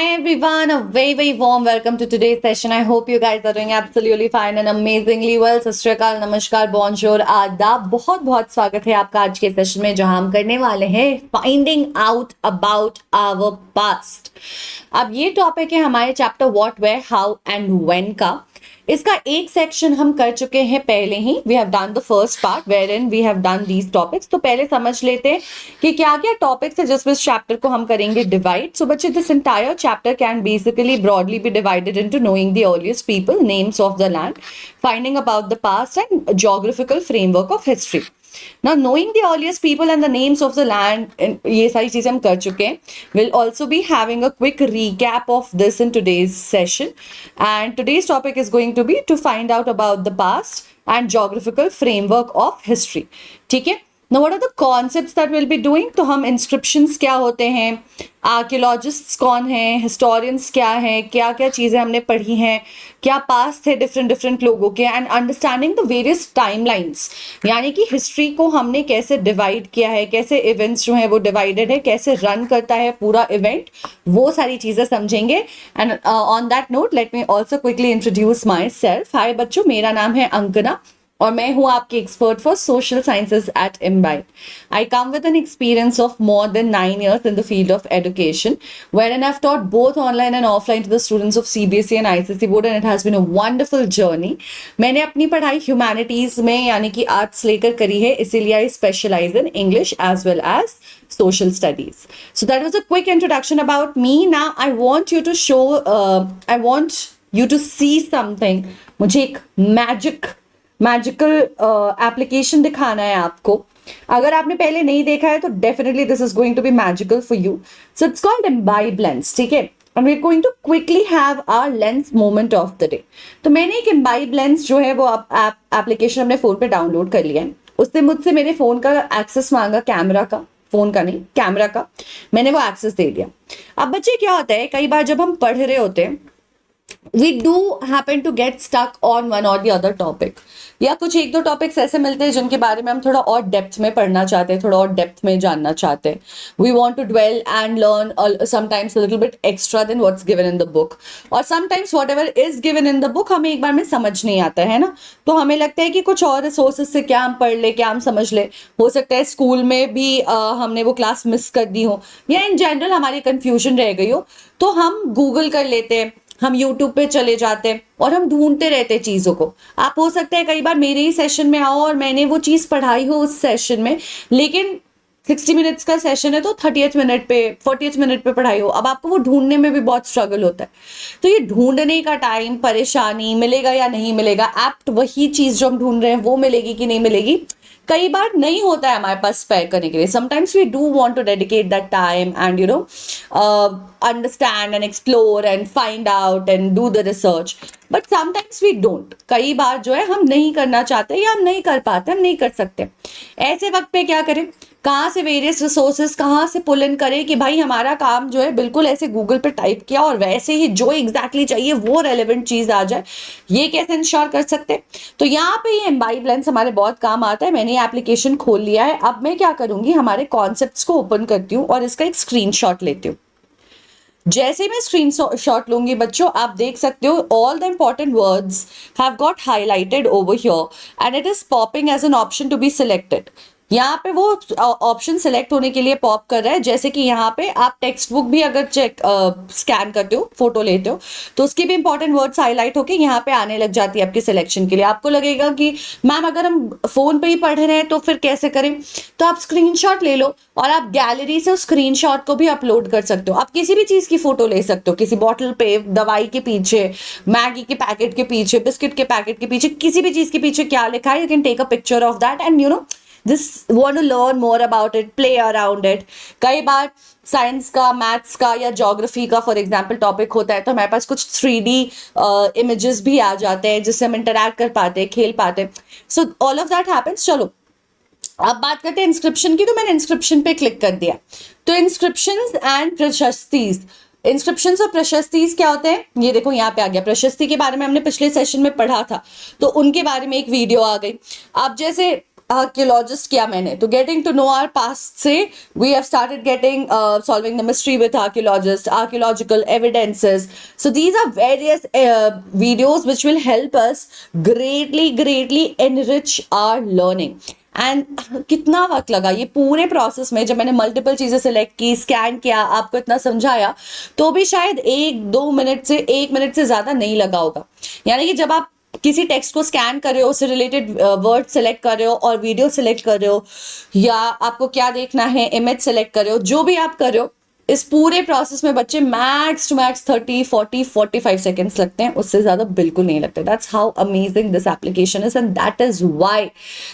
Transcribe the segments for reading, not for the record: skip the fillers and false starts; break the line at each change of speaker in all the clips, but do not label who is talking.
Hi everyone, a very warm welcome to today's session. I hope you guys are doing absolutely fine and amazingly well. सत श्री अकाल, नमस्कार, bonjour, आदाब. बहुत स्वागत है आपका आज के सेशन में जहां हम करने वाले हैं finding out about our past. अब ये टॉपिक है हमारे chapter what, where, how and when का. इसका एक सेक्शन हम कर चुके हैं पहले ही. We have done the first part where in we have done these topics. तो पहले समझ लेते हैं कि क्या क्या टॉपिक्स है जिस चैप्टर को हम करेंगे डिवाइड. सो बच्चे, this entire chapter can basically broadly be divided into knowing the earliest people, names of the land, finding about the past and geographical framework of history. Now, knowing the earliest people and the names of the land, ये सारी चीजें हम कर चुके हैं. We'll also be having a quick recap of this in today's session. And today's topic is going to be to find out about the past and geographical framework of history. ठीक है? Now, what are the concepts that we'll be doing? तो हम inscriptions क्या होते हैं, archaeologists कौन हैं, historians क्या हैं, क्या क्या चीज़ें हमने पढ़ी हैं, क्या पास थे डिफरेंट लोगों के, and understanding the various timelines. यानी कि हिस्ट्री को हमने कैसे डिवाइड किया है, कैसे इवेंट्स जो हैं वो डिवाइडेड है, कैसे रन करता है पूरा इवेंट, वो सारी चीज़ें समझेंगे. And on that note let me also quickly introduce myself. Hi बच्चों, मेरा नाम है अंकना और मैं हूं आपकी expert for social sciences at Embibe. I come with an experience of more than 9 years in the field of education, wherein I've taught both online and offline to the students of CBSE and ICSE board, and it has been a wonderful journey. मैंने अपनी पढ़ाई humanities में यानी कि arts लेकर करी है, इसीलिए I specialise in English as well as social studies. So that was a quick introduction about me. Now I want you to show, I want you to see something. मुझे एक magical application दिखाना है आपको. अगर आपने पहले नहीं देखा है तो definitely this is going to be magical for you. So it's called imbibe lens. ठीक है, and we are going to quickly have our lens moment of the day. तो मैंने एक इम्बाइब लेंस जो है वो एप्लीकेशन अपने फोन पे डाउनलोड कर लिया है. उसने मुझसे मेरे फोन का एक्सेस मांगा, कैमरा का, फोन का नहीं, कैमरा का. मैंने वो एक्सेस दे दिया. अब बच्चे क्या होता है, कई बार जब हम पढ़ रहे होते हैं we do happen to get stuck on one or the other topic, या कुछ एक दो टॉपिक्स ऐसे मिलते हैं जिनके बारे में हम थोड़ा और डेप्थ में पढ़ना चाहते हैं, थोड़ा और डेप्थ में जानना चाहते हैं. We want to dwell and learn sometimes a little bit extra than what's given in the book, और sometimes whatever is given in the book हमें एक बार में समझ नहीं आता है ना. तो हमें लगता है कि कुछ और रिसोर्सेज से क्या हम पढ़ ले, क्या हम समझ ले. हो सकता है स्कूल में भी हमने वो क्लास मिस कर दी हो, या इन जनरल हमारी कंफ्यूजन रह गई हो, तो हम गूगल कर लेते हैं, हम YouTube पे चले जाते हैं और हम ढूंढते रहते हैं चीज़ों को. आप हो सकता है कई बार मेरे ही सेशन में आओ और मैंने वो चीज़ पढ़ाई हो उस सेशन में, लेकिन 60 मिनट्स का सेशन है तो 30th मिनट पे 40th मिनट पे पढ़ाई हो. अब आपको वो ढूंढने में भी बहुत स्ट्रगल होता है. तो ये ढूंढने का टाइम, परेशानी, मिलेगा या नहीं मिलेगा, एप्ट वही चीज़ जो हम ढूंढ रहे हैं वो मिलेगी कि नहीं मिलेगी, कई बार नहीं होता है हमारे पास स्पेयर करने के लिए. Sometimes we do want to dedicate that time and you know understand and explore and find out and do the research, but sometimes we don't. कई बार जो है हम नहीं करना चाहते या हम नहीं कर पाते, हम नहीं कर सकते. ऐसे वक्त पे क्या करें, कहाँ से वेरियस रिसोर्सेज कहाँ से पुल इन करें कि भाई हमारा काम जो है बिल्कुल ऐसे गूगल पे टाइप किया और वैसे ही जो एग्जैक्टली चाहिए वो रेलेवेंट चीज़ आ जाए. ये कैसे इंश्योर कर सकते हैं? तो यहाँ पे ये इम्बाइब लेंस हमारे बहुत काम आता है. मैंने ये एप्लीकेशन खोल लिया है. अब मैं क्या करूँगी, हमारे कॉन्सेप्ट्स को ओपन करती हूँ और इसका एक स्क्रीनशॉट लेती हूँ. जैसे मैं स्क्रीनशॉट लूंगी बच्चों, आप देख सकते हो all the important words have got highlighted over here and it is popping as an option to be selected. यहाँ पे वो ऑप्शन सेलेक्ट होने के लिए पॉप कर रहा है. जैसे कि यहाँ पे आप टेक्स्ट बुक भी अगर स्कैन करते हो, फोटो लेते हो, तो उसके भी इंपॉर्टेंट वर्ड्स हाईलाइट होके यहाँ पे आने लग जाती है आपके सिलेक्शन के लिए. आपको लगेगा कि मैम अगर हम फोन पे ही पढ़ रहे हैं तो फिर कैसे करें, तो आप स्क्रीनशॉट ले लो और आप गैलरी से उस स्क्रीनशॉट को भी अपलोड कर सकते हो. आप किसी भी चीज़ की फोटो ले सकते हो, किसी बॉटल पे, दवाई के पीछे, मैगी के पैकेट के पीछे, बिस्किट के पैकेट के पीछे, किसी भी चीज़ के पीछे क्या लिखा है, you can take a picture of that and you know just want to learn more about it, play around it. कई बार साइंस का, मैथ्स का या ज्योग्राफी का फॉर एग्जांपल टॉपिक होता है तो हमारे पास कुछ 3D इमेजेस भी आ जाते हैं जिससे हम इंटरैक्ट कर पाते हैं, खेल पाते हैं. So all of that happens. चलो अब बात करते हैं इंस्क्रिप्शन की. तो मैंने इंस्क्रिप्शन पे क्लिक कर दिया. तो इंस्क्रिप्शंस एंड प्रशस्तीज, इंस्क्रिप्शंस और प्रशस्तीज क्या होते हैं, ये देखो यहाँ पे आ गया. प्रशस्ति के बारे में हमने पिछले सेशन में पढ़ा था, तो उनके बारे में एक वीडियो आ गई. अब जैसे archaeologist किया मैंने, तो getting to know our past से we have started getting solving the mystery with archaeologists, archaeological evidences. So these are various videos which will help us greatly enrich our learning. And कितना वक्त लगा ये पूरे process में, जब मैंने multiple चीजें सिलेक्ट की, स्कैन किया, आपको इतना समझाया, तो भी शायद 1 मिनट से ज्यादा नहीं लगा होगा. यानी कि जब आप किसी टेक्स्ट को स्कैन कर रहे हो, उससे रिलेटेड वर्ड सेलेक्ट कर रहे हो और वीडियो सेलेक्ट कर रहे हो, या आपको क्या देखना है इमेज सेलेक्ट कर रहे हो, जो भी आप कर रहे हो, इस पूरे प्रोसेस में बच्चे मैक्स टू मैक्स 30, 40, 45 सेकेंड्स लगते हैं, उससे ज्यादा बिल्कुल नहीं लगते. That's how amazing this application is, and that is why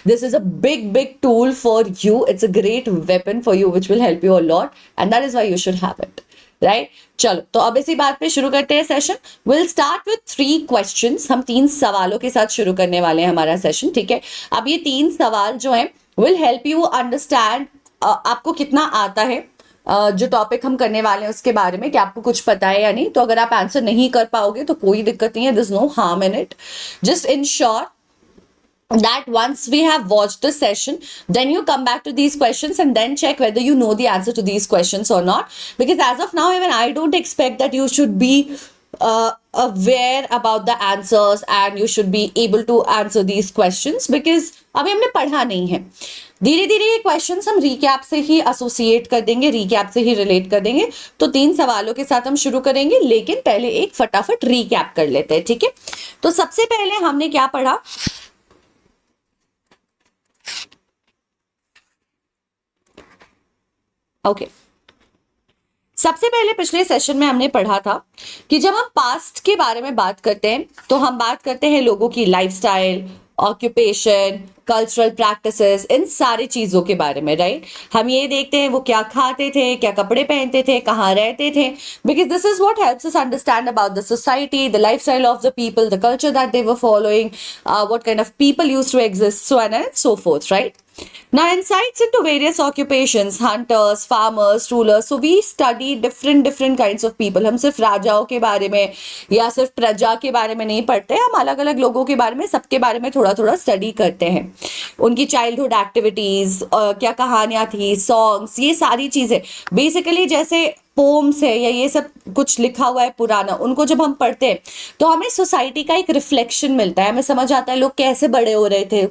this is a big tool for you. It's a great weapon for you which will help you a lot, and that is why you should have it. Right, चलो तो अब इसी बात पे शुरू करते हैं session. Will start with 3 questions. हम 3 सवालों के साथ शुरू करने वाले हैं हमारा सेशन. ठीक है, अब ये 3 सवाल जो हैं विल हेल्प यू अंडरस्टैंड आपको कितना आता है जो टॉपिक हम करने वाले हैं उसके बारे में, कि आपको कुछ पता है या नहीं. तो अगर आप आंसर नहीं कर पाओगे तो कोई दिक्कत नहीं है, this no harm in it. Just ensure that once we have watched the session, then you come back to these questions and then check whether you know the answer to these questions or not. Because as of now, even I don't expect that you should be aware about the answers and you should be able to answer these questions, because अभी हमने पढ़ा नहीं है. धीरे धीरे ये questions हम recap से ही एसोसिएट कर देंगे, रिकैप से ही रिलेट कर देंगे. तो 3 सवालों के साथ हम शुरू करेंगे, लेकिन पहले एक फटाफट रिकैप कर लेते हैं. ठीक है, तो सबसे पहले हमने क्या पढ़ा. ओके, सबसे पहले पिछले सेशन में हमने पढ़ा था कि जब हम पास्ट के बारे में बात करते हैं तो हम बात करते हैं लोगों की लाइफस्टाइल, ऑक्यूपेशन, कल्चरल प्रैक्टिसेस, इन सारी चीजों के बारे में. राइट, हम ये देखते हैं वो क्या खाते थे, क्या कपड़े पहनते थे, कहाँ रहते थे, because this is what helps us understand about the society, the lifestyle of the people, the culture that they were following, what kind of people used to exist, so on and so forth. Right, now insights into various occupations, hunters, farmers, rulers. So we study different kinds of people. हम सिर्फ राजाओं के बारे में या सिर्फ प्रजा के बारे में नहीं पढ़ते, हम अलग अलग लोगों के बारे में, सबके बारे में थोड़ा थोड़ा स्टडी करते हैं. उनकी चाइल्डहुड एक्टिविटीज, क्या कहानियां थी, सॉन्ग्स, ये सारी चीजें बेसिकली जैसे पोम्स है या ये सब कुछ लिखा हुआ है पुराना, उनको जब हम पढ़ते हैं तो हमें सोसाइटी का एक रिफ्लेक्शन मिलता है. हमें समझ आता है लोग कैसे बड़े हो रहे थे,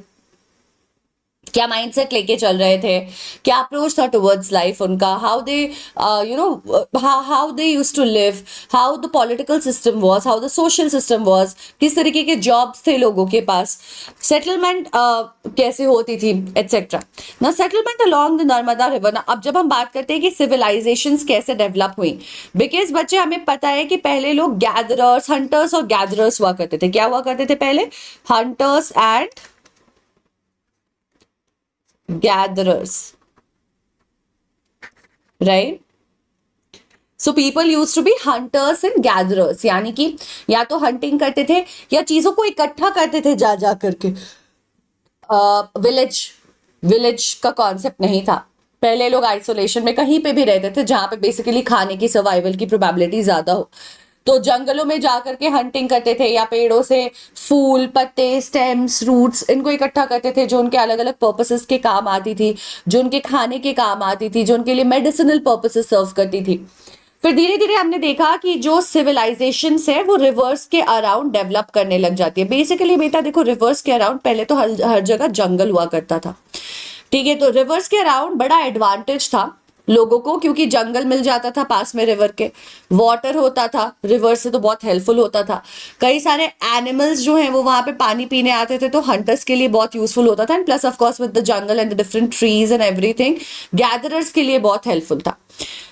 क्या माइंडसेट लेके चल रहे थे, क्या अप्रोच था टुवर्ड्स लाइफ उनका, how they how they used to live, how the political system was, how the social system was, किस तरीके के जॉब्स थे लोगों के पास, सेटलमेंट कैसे होती थी, एटसेट्रा. ना settlement along the Narmada river. ना अब जब हम बात करते हैं कि सिविलाइजेशंस कैसे डेवलप हुई, बिकॉज बच्चे हमें पता है कि पहले लोग गैदरर्स, हंटर्स और गैदरर्स हुआ करते थे. क्या हुआ करते थे पहले? Hunters and gatherers, right? So people used to be hunters and gatherers, यानी कि या तो हंटिंग करते थे या चीजों को इकट्ठा करते थे जा करके. विलेज का कॉन्सेप्ट नहीं था. पहले लोग आइसोलेशन में कहीं पे भी रहते थे जहां पे बेसिकली खाने की, सर्वाइवल की प्रोबेबिलिटी ज्यादा हो, तो जंगलों में जाकर के हंटिंग करते थे या पेड़ों से फूल, पत्ते, स्टेम्स, रूट्स, इनको इकट्ठा करते थे जो उनके अलग अलग पर्पसेस के काम आती थी, जो उनके खाने के काम आती थी, जो उनके लिए मेडिसिनल पर्पसेस सर्व करती थी. फिर धीरे धीरे हमने देखा कि जो सिविलाइजेशन है वो रिवर्स के अराउंड डेवलप करने लग जाती है. बेसिकली बेटा देखो, रिवर्स के अराउंड पहले तो हर जगह जंगल हुआ करता था. ठीक है, तो रिवर्स के अराउंड बड़ा एडवांटेज था लोगों को, क्योंकि जंगल मिल जाता था पास में रिवर के, वाटर होता था रिवर से, तो बहुत हेल्पफुल होता था. कई सारे एनिमल्स जो हैं वो वहां पे पानी पीने आते थे, तो हंटर्स के लिए बहुत यूजफुल होता था. And plus of course with the jungle and the different trees and everything, gatherers के लिए बहुत हेल्पफुल था.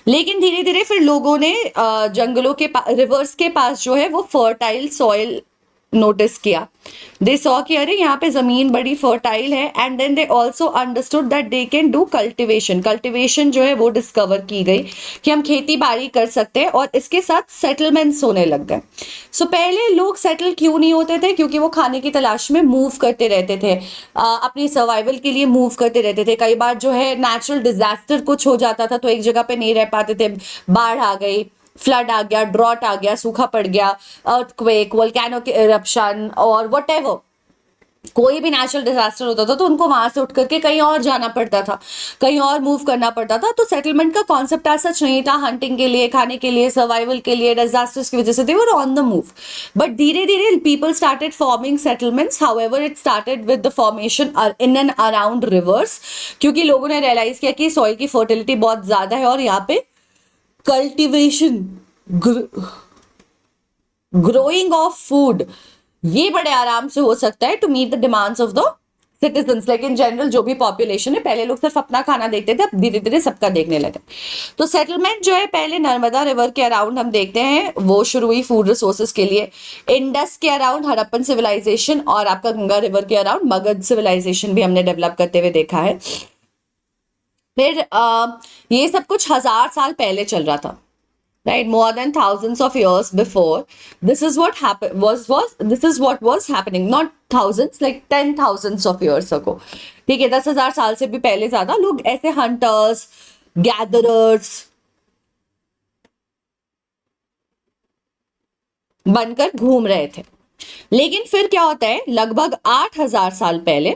लेकिन धीरे धीरे फिर लोगों ने जंगलों के रिवर्स के पास जो है वो फर्टाइल सॉइल नोटिस किया. दे सॉ कि अरे यहाँ पे जमीन बड़ी फर्टाइल है. And then they also understood that they can do cultivation जो है वो डिस्कवर की गई कि हम खेती बाड़ी कर सकते हैं, और इसके साथ सेटलमेंट्स होने लग गए. सो पहले लोग सेटल क्यों नहीं होते थे? क्योंकि वो खाने की तलाश में मूव करते रहते थे, अपनी सर्वाइवल के लिए मूव करते रहते थे. कई बार जो है नेचुरल डिजास्टर कुछ हो जाता था तो एक जगह पे नहीं रह पाते थे, बाढ़ आ गई, फ्लड आ गया, ड्रॉट आ गया, सूखा पड़ गया, अर्थक्वेक, वोल्केनो इरप्शन और व्हाटएवर, कोई भी नेचुरल डिजास्टर होता था तो उनको वहां से उठ करके कहीं और जाना पड़ता था, कहीं और मूव करना पड़ता था। तो सेटलमेंट का कॉन्सेप्ट ऐसा सच नहीं था, हंटिंग के लिए, खाने के लिए, सर्वाइवल के लिए, डिजास्टर्स की वजह से they were on the move. But धीरे धीरे people started forming settlements, however it started with the formation in and around rivers, क्योंकि लोगों ने रियलाइज किया कि सॉइल की फर्टिलिटी बहुत ज्यादा है और यहाँ पे कल्टिवेशन, ग्रोइंग ऑफ फूड, ये बड़े आराम से हो सकता है to meet the demands of the citizens. लेकिन जनरल जो भी पॉपुलेशन है, पहले लोग सिर्फ अपना खाना देखते थे, अब धीरे धीरे सबका देखने लगे। तो सेटलमेंट जो है पहले नर्मदा रिवर के अराउंड हम देखते हैं वो शुरू हुई फूड रिसोर्सेज के लिए, इंडस के अराउंड हड़प्पन सिविलाइजेशन, और आपका गंगा रिवर के अराउंड मगध सिविलाइजेशन भी हमने डेवलप करते हुए देखा है। फिर ये सब कुछ 1000 साल पहले चल रहा था, right, more than thousands of years before. This is what happened, this is what was happening, not thousands, like 10,000s of years ago. ठीक है, 10,000 साल से भी पहले ज्यादा लोग ऐसे हंटर्स, गैदरर्स बनकर घूम रहे थे। लेकिन फिर क्या होता है, लगभग 8,000 साल पहले,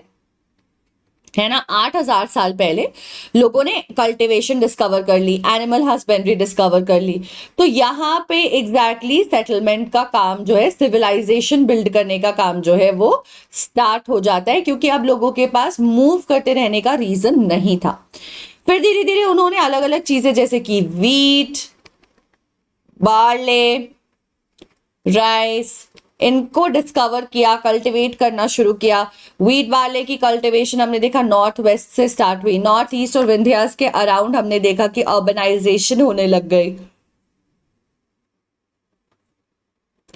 है ना, 8,000 साल पहले लोगों ने कल्टीवेशन डिस्कवर कर ली, एनिमल हस्बेंड्री डिस्कवर कर ली। तो यहाँ पे एग्जैक्टली सेटलमेंट का काम जो है, सिविलाइजेशन बिल्ड करने का काम जो है वो स्टार्ट हो जाता है, क्योंकि अब लोगों के पास मूव करते रहने का रीजन नहीं था। फिर धीरे धीरे उन्होंने अलग अलग चीजें जैसे कि वीट, बार्ले, राइस, इनको डिस्कवर किया, कल्टीवेट करना शुरू किया। वीट वाले की कल्टीवेशन हमने देखा नॉर्थ वेस्ट से स्टार्ट हुई, नॉर्थ ईस्ट और विंध्यास के अराउंड हमने देखा कि अर्बनाइजेशन होने लग गई,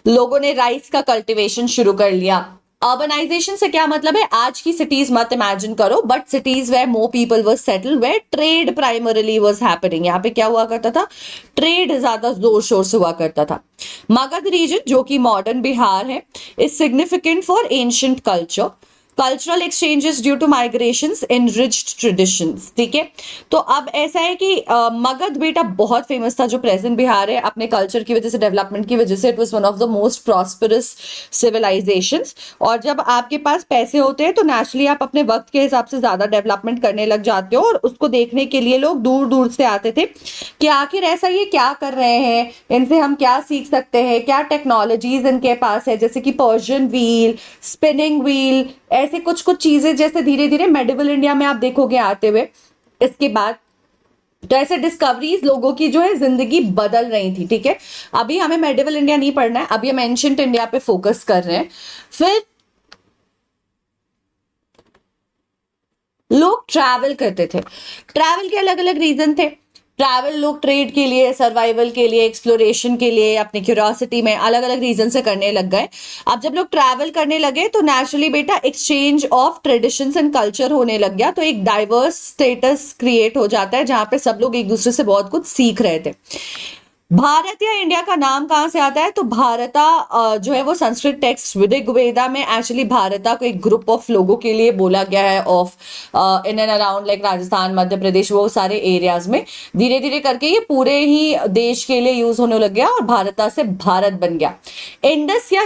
लोगों ने राइस का कल्टीवेशन शुरू कर लिया। अर्बनाइजेशन से क्या मतलब है, आज की सिटीज मत इमेजिन करो, but cities where more people were settle, where trade primarily was happening. यहाँ पे क्या हुआ करता था, ट्रेड ज्यादा जोर शोर से हुआ करता था। मगध रीजन जो कि मॉडर्न बिहार है, is significant for ancient culture, cultural exchanges due to migrations, enriched traditions. ठीक है, तो अब ऐसा है कि मगध बेटा बहुत फेमस था, जो प्रेजेंट बिहार है, अपने कल्चर की वजह से, डेवलपमेंट की वजह से, it was one of the most prosperous civilisations. और जब आपके पास पैसे होते हैं तो नेचुरली आप अपने वक्त के हिसाब से ज्यादा डेवलपमेंट करने लग जाते हो, और उसको देखने के लिए लोग दूर दूर से आते थे कि आखिर ऐसा ये क्या कर रहे हैं, इनसे हम क्या सीख सकते हैं, क्या टेक्नोलॉजीज इनके पास है, जैसे कि पर्शियन व्हील, स्पिनिंग व्हील, ऐसे कुछ कुछ चीजें जैसे धीरे धीरे मेडिवल इंडिया में आप देखोगे आते हुए। इसके बाद तो ऐसे डिस्कवरीज लोगों की जो है जिंदगी बदल रही थी। ठीक है, अभी हमें मेडिवल इंडिया नहीं पढ़ना है, अभी हम एंशिएंट इंडिया पे फोकस कर रहे हैं। फिर लोग ट्रैवल करते थे, ट्रैवल के अलग अलग रीजन थे। ट्रैवल लोग ट्रेड के लिए, सर्वाइवल के लिए, एक्सप्लोरेशन के लिए, अपनी क्यूरियोसिटी में अलग अलग रीजन से करने लग गए। अब जब लोग ट्रैवल करने लगे तो नेचुरली बेटा exchange of traditions and culture होने लग गया, तो एक डाइवर्स स्टेटस क्रिएट हो जाता है जहां पे सब लोग एक दूसरे से बहुत कुछ सीख रहे थे। भारत या इंडिया का नाम कहां से आता है, तो भारता जो है वो संस्कृत टेक्स्ट ऋग्वेदा में एक्चुअली भारता को एक ग्रुप ऑफ लोगों के लिए बोला गया है, of in and around like Rajasthan, Madhya Pradesh, वो सारे एरियाज में। धीरे धीरे करके ये पूरे ही देश के लिए यूज होने लग गया और भारता से भारत बन गया। इंडस या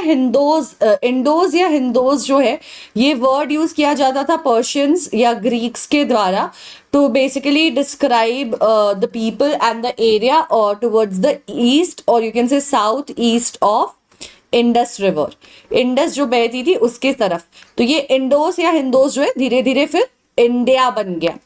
इंडोज या हिंदोज जो है, ये वर्ड यूज किया जाता था पर्शियंस या ग्रीक्स के द्वारा to basically describe the people and the area or towards the east or you can say south east of Indus river, Indus जो बहती थी उसके तरफ। तो ये इंडोस या हिंदोस जो है धीरे धीरे फिर इंडिया बन गया।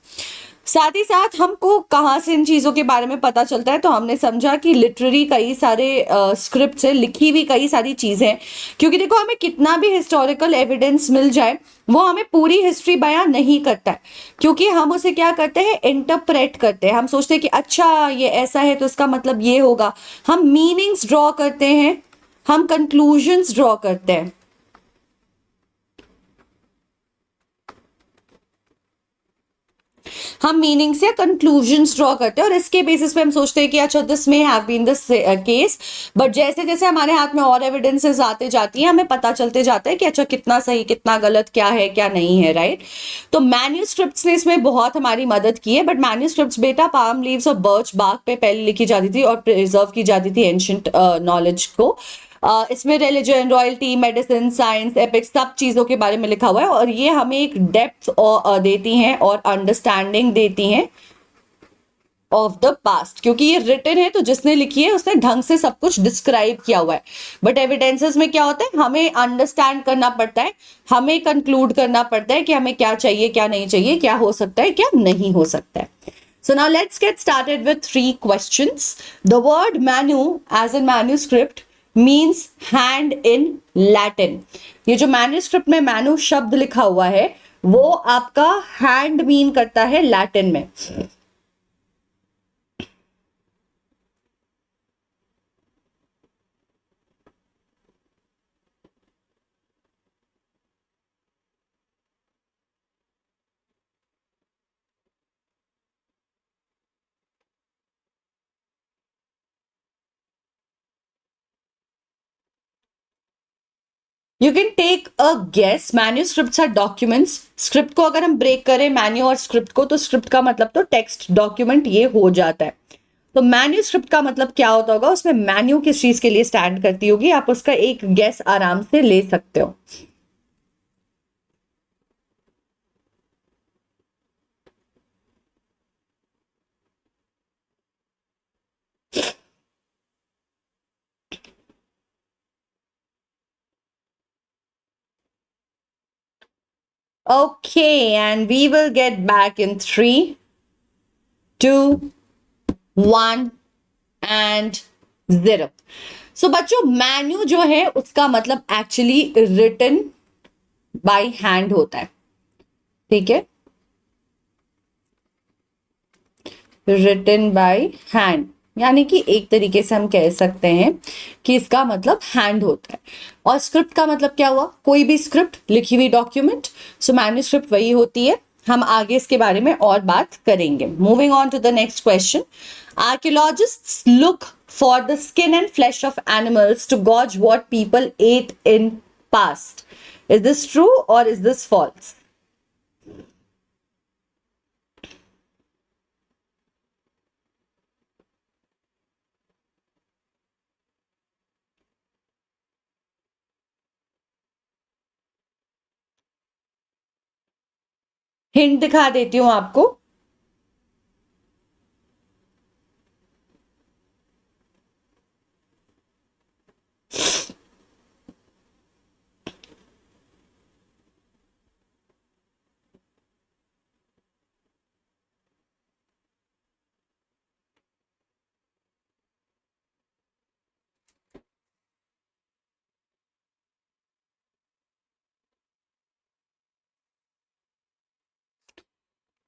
साथ ही साथ हमको कहाँ से इन चीजों के बारे में पता चलता है, तो हमने समझा कि लिटरेरी कई सारे स्क्रिप्ट है, लिखी हुई कई सारी चीजें हैं। क्योंकि देखो हमें कितना भी हिस्टोरिकल एविडेंस मिल जाए, वो हमें पूरी हिस्ट्री बयान नहीं करता है, क्योंकि हम उसे क्या करते हैं, इंटरप्रेट करते हैं। हम सोचते हैं कि अच्छा ये ऐसा है तो इसका मतलब ये होगा, हम मीनिंग्स ड्रॉ करते हैं, हम कंक्लूजन्स ड्रॉ करते हैं। हम मीनिंग्स या कंक्लूजन्स ड्रॉ करते हैं और इसके बेसिस पे हम सोचते हैं कि अच्छा this may have been this case. But जैसे जैसे हमारे हाथ में और एविडेंसेस आते जाती हैं, हमें पता चलते जाता है कि अच्छा कितना सही कितना गलत, क्या है क्या नहीं है, राइट। तो मैन्यूस्क्रिप्ट्स ने इसमें बहुत हमारी मदद की है। बट मैन्यूस्क्रिप्ट्स बेटा पाम लीव्स और बर्च बार्क पे पहले लिखी जाती थी और प्रिजर्व की जाती थी एंशिएंट नॉलेज को। इसमें religion, royalty, medicine, science, epics सब चीज़ों के बारे में लिखा हुआ है और ये हमें एक डेप्थ देती हैं और अंडरस्टैंडिंग देती हैं ऑफ द पास्ट, क्योंकि ये रिटन है तो जिसने लिखी है उसने ढंग से सब कुछ डिस्क्राइब किया हुआ है। बट एविडेंसेस में क्या होता है, हमें अंडरस्टैंड करना पड़ता है, हमें कंक्लूड करना पड़ता है कि हमें क्या चाहिए, क्या नहीं चाहिए, क्या हो सकता है, क्या नहीं हो सकता है। So now let's get started with three questions. The word manu, as in manuscript, means hand in Latin. ये जो manuscript में manu शब्द लिखा हुआ है वो आपका hand mean करता है लैटिन में। You can take a guess. Manuscripts are documents. Script को अगर हम ब्रेक करें मैन्यू और स्क्रिप्ट को, तो स्क्रिप्ट का मतलब तो टेक्स्ट डॉक्यूमेंट ये हो जाता है। तो मैन्यूस्क्रिप्ट का मतलब क्या होता होगा, उसमें मैन्यू किस चीज के लिए स्टैंड करती होगी, आप उसका एक गेस आराम से ले सकते हो। Okay, and we will get back in 3, 2, 1 and 0. सो बच्चों, मैन्यू जो है उसका मतलब एक्चुअली रिटन बाय हैंड होता है, ठीक है, रिटन बाय हैंड, यानी कि एक तरीके से हम कह सकते हैं कि इसका मतलब हैंड होता है। और स्क्रिप्ट का मतलब क्या हुआ, कोई भी स्क्रिप्ट, लिखी हुई डॉक्यूमेंट। सो मैन्यूस्क्रिप्ट वही होती है। हम आगे इसके बारे में और बात करेंगे। Moving on to the next question. Archaeologists look for the skin and flesh of animals to gauge what people ate in past. Is this true or is this false? Hint दिखा देती हूं आपको।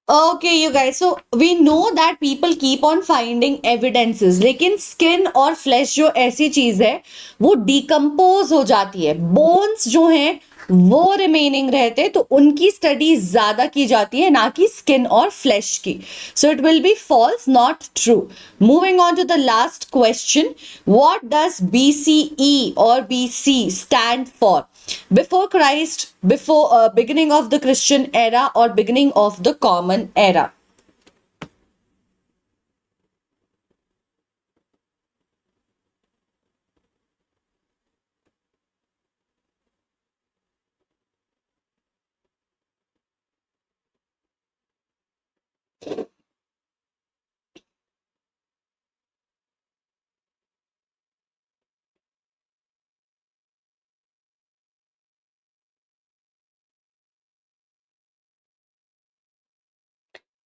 Okay, you guys. So we know that people keep on finding evidences, लेकिन skin और flash जो ऐसी चीज है वो डिकम्पोज हो जाती है। बोन्स जो हैं वो रिमेनिंग रहते हैं, तो उनकी स्टडी ज्यादा की जाती है, ना कि स्किन और फ्लैश की। So it will be false, not true. Moving on to the last question. What does BCE और BC stand for? Before Christ, before beginning of the Christian era, or beginning of the common era?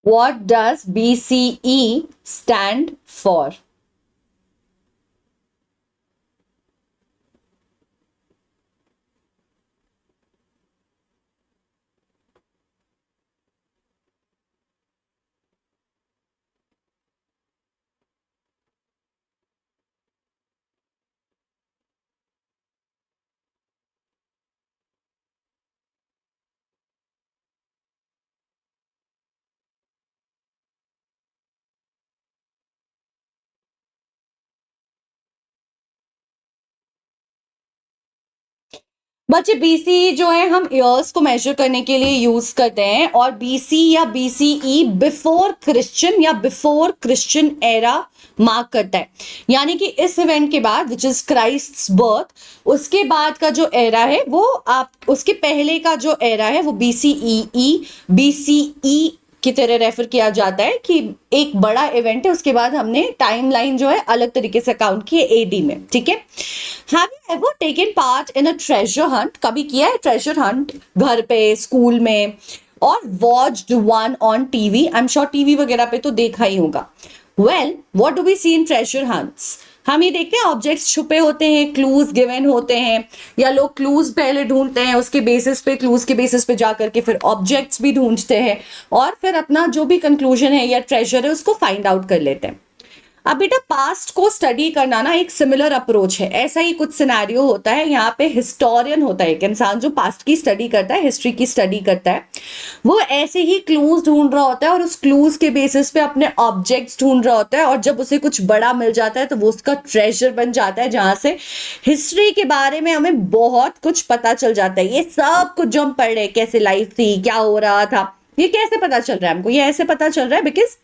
What does BCE stand for? बच्चे BC जो है हम years को major करने के लिए use करते हैं, और बीसी या बीसीई बिफोर क्रिश्चियन या बिफोर क्रिश्चियन एरा मार्क करता है। यानी कि इस इवेंट के बाद विच इज क्राइस्ट्स बर्थ, उसके बाद का जो एरा है वो आप, उसके पहले का जो एरा है वो बीसीई की तरह रेफर किया जाता है कि एक बड़ा इवेंट है, उसके बाद हमने टाइमलाइन जो है अलग तरीके से काउंट की है एडी में। ठीक है, have you ever taken part in a treasure Hunt? कभी किया है ट्रेजर हंट घर पे, स्कूल में, और watched one on TV? I am sure TV वगैरह पे तो देखा ही होगा। Well, what do we see in treasure hunts? हम ये देखते हैं ऑब्जेक्ट्स छुपे होते हैं, क्लूज गिवन होते हैं, या लोग क्लूज पहले ढूंढते हैं, उसके बेसिस पे, क्लूज के बेसिस पे जाकर के फिर ऑब्जेक्ट्स भी ढूंढते हैं, और फिर अपना जो भी कंक्लूजन है या ट्रेजर है उसको फाइंड आउट कर लेते हैं। अब बेटा पास्ट को स्टडी करना ना एक सिमिलर अप्रोच है, ऐसा ही कुछ सिनेरियो होता है। यहाँ पे हिस्टोरियन होता है एक इंसान जो पास्ट की स्टडी करता है, हिस्ट्री की स्टडी करता है, वो ऐसे ही क्लूज ढूंढ रहा होता है और उस क्लूज के बेसिस पे अपने ऑब्जेक्ट्स ढूंढ रहा होता है, और जब उसे कुछ बड़ा मिल जाता है तो वो उसका ट्रेजर बन जाता है, जहां से हिस्ट्री के बारे में हमें बहुत कुछ पता चल जाता है। ये सब कुछ जो हम पढ़ रहे हैं, कैसे लाइफ थी, क्या हो रहा था, ये कैसे पता चल रहा है हमको? ये ऐसे पता चल रहा है because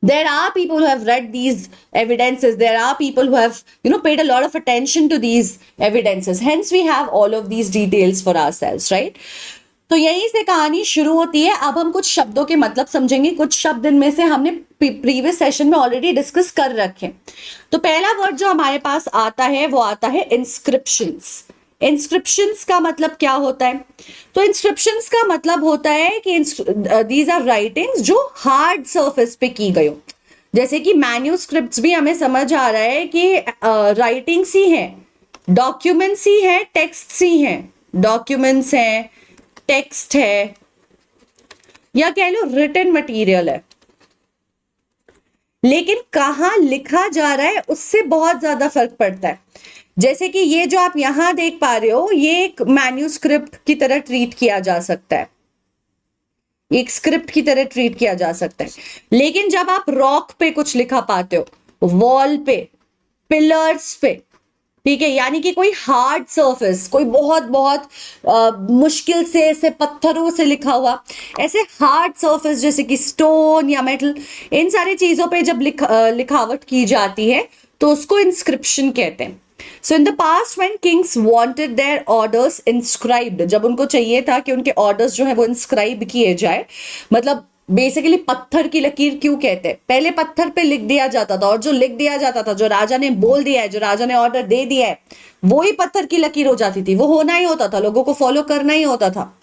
there are people who have read these evidences, there are people who have paid a lot of attention to these evidences, hence we have all of these details for ourselves, right? तो यहीं से कहानी शुरू होती है। अब हम कुछ शब्दों के मतलब समझेंगे, कुछ शब्द इनमें से हमने प्रीवियस सेशन में ऑलरेडी डिस्कस कर रखे। तो पहला वर्ड जो हमारे पास आता है वो आता है इंस्क्रिप्शंस। इंस्क्रिप्शंस का मतलब क्या होता है? तो इंस्क्रिप्शंस का मतलब होता है कि दीज आर राइटिंग्स जो हार्ड सरफेस पे की गई हो। जैसे कि मैन्यूस्क्रिप्ट्स भी हमें समझ आ रहा है कि राइटिंग्स ही है, डॉक्यूमेंट्स ही है, टेक्स्ट ही है, डॉक्यूमेंट्स हैं, टेक्स्ट है, या कह लो रिटन मटेरियल है, लेकिन कहाँ लिखा जा रहा है उससे बहुत ज्यादा फर्क पड़ता है। जैसे कि ये जो आप यहां देख पा रहे हो, ये एक मैन्यूस्क्रिप्ट की तरह ट्रीट किया जा सकता है, एक स्क्रिप्ट की तरह ट्रीट किया जा सकता है। लेकिन जब आप रॉक पे कुछ लिखा पाते हो, वॉल पे, पिलर्स पे, ठीक है, यानी कि कोई हार्ड सरफेस, कोई बहुत बहुत मुश्किल से ऐसे पत्थरों से लिखा हुआ, ऐसे हार्ड सरफेस जैसे कि स्टोन या मेटल, इन सारी चीजों पे जब लिखावट की जाती है तो उसको इंस्क्रिप्शन कहते हैं। So in the past when kings wanted their orders inscribed, जब उनको चाहिए था कि उनके ऑर्डर्स जो है वो इंस्क्राइब किए जाए, मतलब बेसिकली पत्थर की लकीर क्यों कहते हैं, पहले पत्थर पे लिख दिया जाता था, और जो लिख दिया जाता था, जो राजा ने बोल दिया है, जो राजा ने ऑर्डर दे दिया है, वो ही पत्थर की लकीर हो जाती थी, वो होना ही होता था, लोगों को फॉलो करना ही होता था,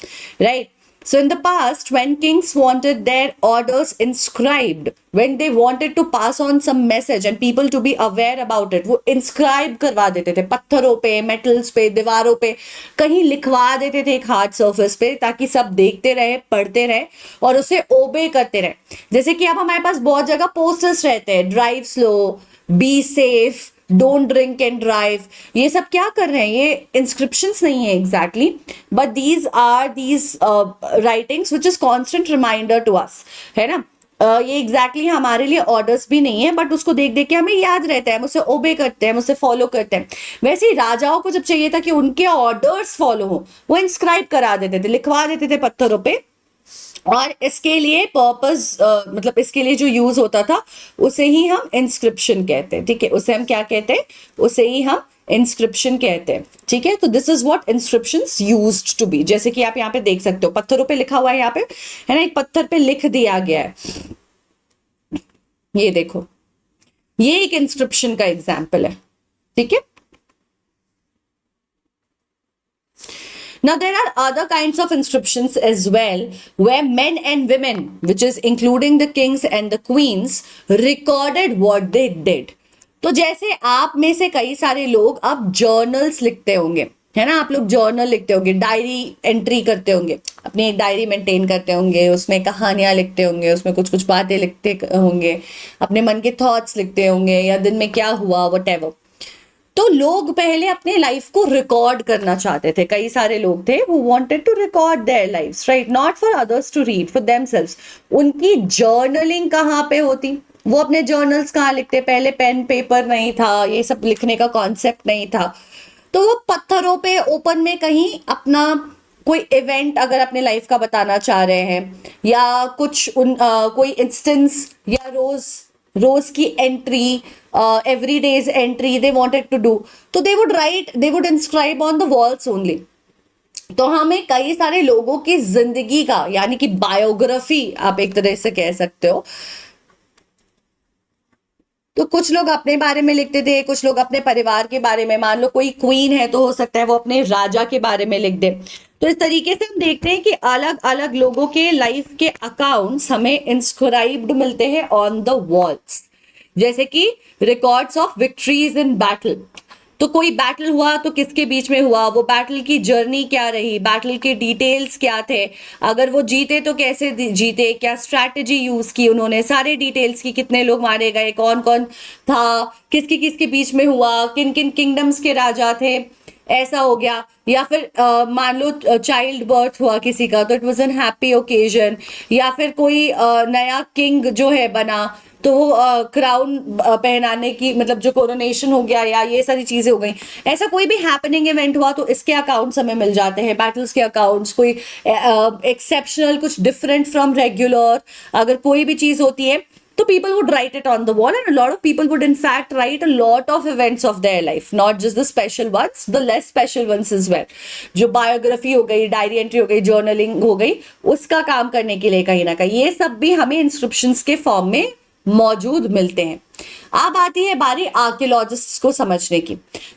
right? So in the past, when kings wanted their orders inscribed, when they wanted to pass on some message and people to be aware about it, वो inscribe करवा देते थे पत्थरों पे, metals पे, दीवारों पे, कहीं लिखवा देते थे एक हार्ड सरफेस पे, ताकि सब देखते रहे, पढ़ते रहे और उसे ओबे करते रहे। जैसे कि अब हमारे पास बहुत जगह पोस्टर्स रहते हैं, drive slow, be safe, don't drink and drive, ये सब क्या कर रहे हैं? ये इंस्क्रिप्शंस नहीं है exactly, but these are these writings which is constant reminder to us, है ना? ये एग्जैक्टली हमारे लिए ऑर्डर्स भी नहीं है, बट उसको देख देख के हमें याद रहता है, हम उसे ओबे करते हैं, हम उसे फॉलो करते हैं। वैसे ही राजाओं को जब चाहिए था कि उनके ऑर्डर्स फॉलो हो, वो इंस्क्राइब करा देते थे, लिखवा देते थे पत्थरों पे, और इसके लिए पर्पस मतलब इसके लिए जो यूज होता था उसे ही हम इंस्क्रिप्शन कहते हैं, ठीक है? उसे हम क्या कहते हैं? उसे ही हम इंस्क्रिप्शन कहते हैं, ठीक है? तो this is what inscriptions used to be. जैसे कि आप यहाँ पे देख सकते हो, पत्थरों पे लिखा हुआ है, यहाँ पे है ना, एक पत्थर पे लिख दिया गया है, ये देखो, ये एक इंस्क्रिप्शन का एग्जाम्पल है, ठीक है? Now there are other kinds of inscriptions as well, where men and women, which is including the kings and the queens, recorded what they did. तो जैसे आप में से कई सारे लोग अब जर्नल्स लिखते होंगे, है ना? आप लोग जर्नल लिखते होंगे, डायरी एंट्री करते होंगे, अपनी एक डायरी मेंटेन करते होंगे, उसमें कहानियां लिखते होंगे, उसमें कुछ कुछ बातें लिखते होंगे, अपने मन के थॉट्स लिखते होंगे, या दिन में क्या हुआ, व्हाटएवर। तो लोग पहले अपने लाइफ को रिकॉर्ड करना चाहते थे, कई सारे लोग थे who wanted to record their lives, right? Not for others to read, for themselves. उनकी जर्नलिंग कहाँ पे होती? वो अपने जर्नल्स कहाँ लिखते? पहले पेन पेपर नहीं था, ये सब लिखने का कॉन्सेप्ट नहीं था, तो वो पत्थरों पे ओपन में कहीं अपना कोई इवेंट अगर अपने लाइफ का बताना चाह रहे हैं, या कुछ कोई इंस्टेंस, या रोज रोज की entry, every days entry they wanted to do, तो they would inscribe on the walls only. तो हमें कई सारे लोगों की जिंदगी का, यानी कि बायोग्राफी आप एक तरह से कह सकते हो, तो कुछ लोग अपने बारे में लिखते थे, कुछ लोग अपने परिवार के बारे में, मान लो कोई क्वीन है तो हो सकता है वो अपने राजा के बारे में लिख दे। तो इस तरीके से हम देखते हैं कि अलग अलग लोगों के लाइफ के अकाउंट्स हमें इंस्क्राइब्ड मिलते हैं ऑन द वॉल्स। जैसे कि records of victories in battle, तो कोई बैटल हुआ तो किसके बीच में हुआ, वो बैटल की जर्नी क्या रही, बैटल के डिटेल्स क्या थे, अगर वो जीते तो कैसे जीते, क्या स्ट्रैटेजी यूज की उन्होंने, सारे डिटेल्स की, कितने लोग मारे गए, कौन कौन था, किसके किसके बीच में हुआ, किन किन किंगडम्स के राजा थे, ऐसा हो गया। या फिर मान लो चाइल्ड बर्थ हुआ किसी का, तो it was an happy occasion. या फिर कोई नया किंग जो है बना, तो वो क्राउन पहनाने की, मतलब जो कोरोनेशन हो गया, या ये सारी चीजें हो गई। ऐसा कोई भी हैपनिंग इवेंट हुआ तो इसके अकाउंट्स हमें मिल जाते हैं, बैटल्स के अकाउंट्स, कोई एक्सेप्शनल, कुछ डिफरेंट फ्रॉम रेगुलर अगर कोई भी चीज होती है, तो people would write it on the wall, and a lot of people would in fact write a lot of events of their life, not just the special ones, the less special ones as well। जो biography हो गई, diary entry हो गई, journaling हो गई, उसका काम करने के लिए कहीं ना कहीं ये सब भी हमें इंस्क्रिप्शंस के फॉर्म में मौजूद मिलते हैं। अब आती है बारी आर्कियोलॉजिस्ट्स को समझने की।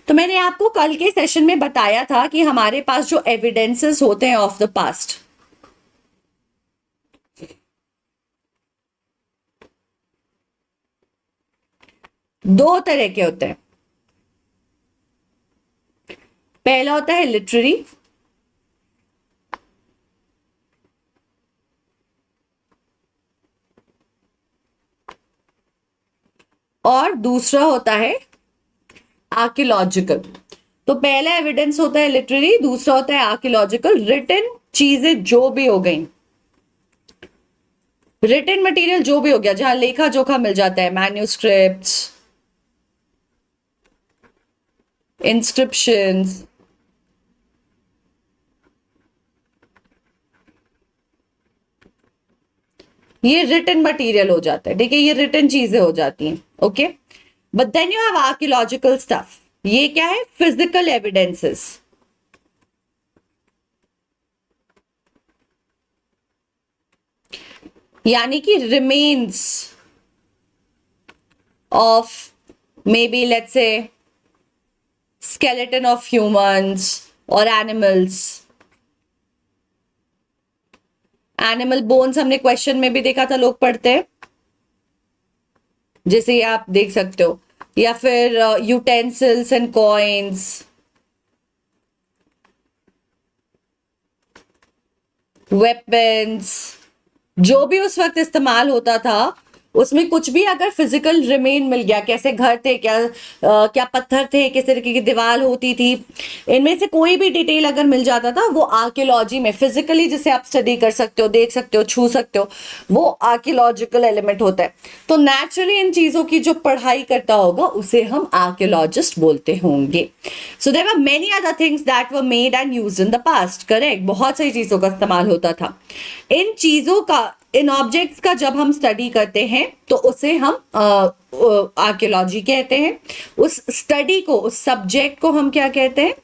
तो मैंने आपको कल के सेशन में बताया था कि हमारे पास जो एविडेंसेस होते हैं ऑफ द पास्ट, दो तरह के होते हैं। पहला होता है लिटरेरी, और दूसरा होता है आर्कियोलॉजिकल। तो पहला एविडेंस होता है लिटरेरी, दूसरा होता है आर्कियोलॉजिकल। रिटन चीजें जो भी हो गई, रिटन मटेरियल जो भी हो गया, जहां लेखा जोखा मिल जाता है, मैन्यूस्क्रिप्ट्स, इंस्क्रिप्शंस, ये रिटन मटेरियल हो जाता है, ठीक है, ये रिटन चीजें हो जाती हैं। Okay, but then you have archaeological stuff. ये क्या है? Physical evidences. यानी कि remains of, maybe let's say skeleton of humans or animals। Animal bones हमने क्वेश्चन में भी देखा था, लोग पढ़ते हैं, जैसे ये आप देख सकते हो। या फिर यूटेंसिल्स एंड कॉइन्स, वेपन्स, जो भी उस वक्त इस्तेमाल होता था, उसमें कुछ भी अगर फिजिकल रिमेन मिल गया, कैसे घर थे, क्या पत्थर थे, किस तरीके की दीवार होती थी, इनमें से कोई भी डिटेल अगर मिल जाता था, वो आर्कियोलॉजी में फिजिकली जिसे आप स्टडी कर सकते हो, देख सकते हो, छू सकते हो, वो आर्कियोलॉजिकल एलिमेंट होता है। तो नेचुरली इन चीजों की जो पढ़ाई करता होगा उसे हम आर्कियोलॉजिस्ट बोलते होंगे। So there were many other things that were made and used in the past, correct, बहुत सारी चीजों का इस्तेमाल होता था। इन चीजों का, इन ऑब्जेक्ट्स का जब हम स्टडी करते हैं तो उसे हम आर्कियोलॉजी कहते हैं। उस स्टडी को, उस सब्जेक्ट को हम क्या कहते हैं?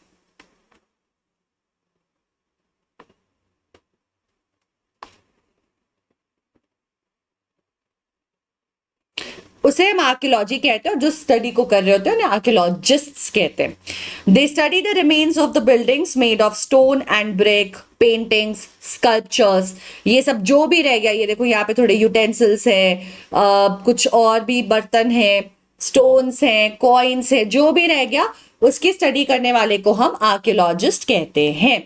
उसे हम आर्कियोलॉजी कहते हैं, और जो स्टडी को कर रहे होते हैं उन्हें आर्कियोलॉजिस्ट्स कहते हैं। They study the remains of the buildings made of stone and brick, paintings, sculptures, ये सब जो भी रह गया, ये देखो यहाँ पे थोड़े यूटेंसिल्स है, कुछ और भी बर्तन है, स्टोन्स हैं, कॉइन्स है, जो भी रह गया उसकी स्टडी करने वाले को हम आर्कियोलॉजिस्ट कहते हैं।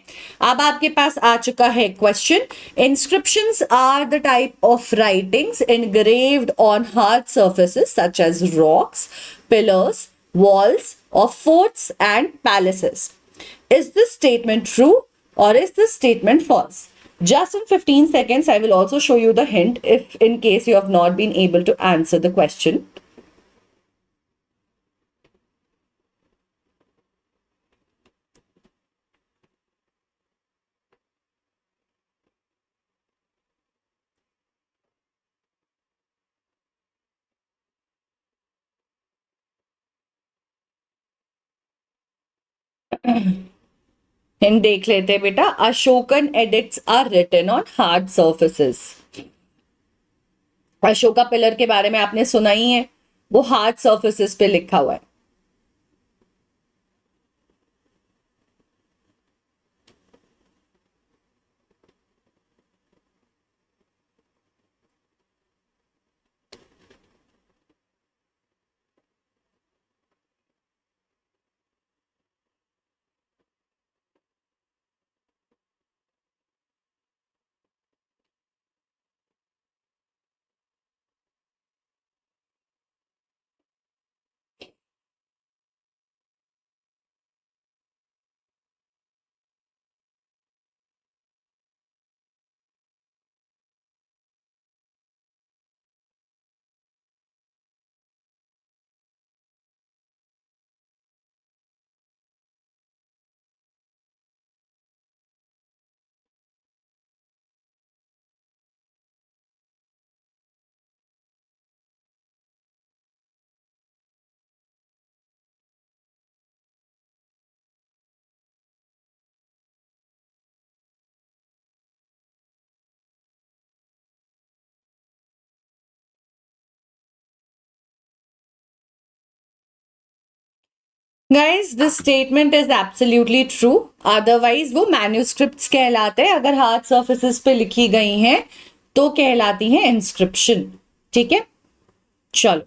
अब आपके पास आ चुका है question. Inscriptions are the type of writings engraved on hard surfaces such as rocks, pillars, walls of forts and palaces. Is this statement true or is this statement false? Just in 15 seconds, I will also show you the hint if in case you have not been able to answer the question. Hint देख लेते हैं बेटा। Ashokan edicts are written on hard surfaces. Ashoka pillar के बारे में आपने सुना ही है, वो हार्ड सर्फेसिस पे लिखा हुआ है। Guys this statement is absolutely true, otherwise वो मैन्यूस्क्रिप्ट्स कहलाते हैं। अगर हार्ड सर्फेसिस पे लिखी गई हैं तो कहलाती हैं इंस्क्रिप्शन। ठीक है, चलो।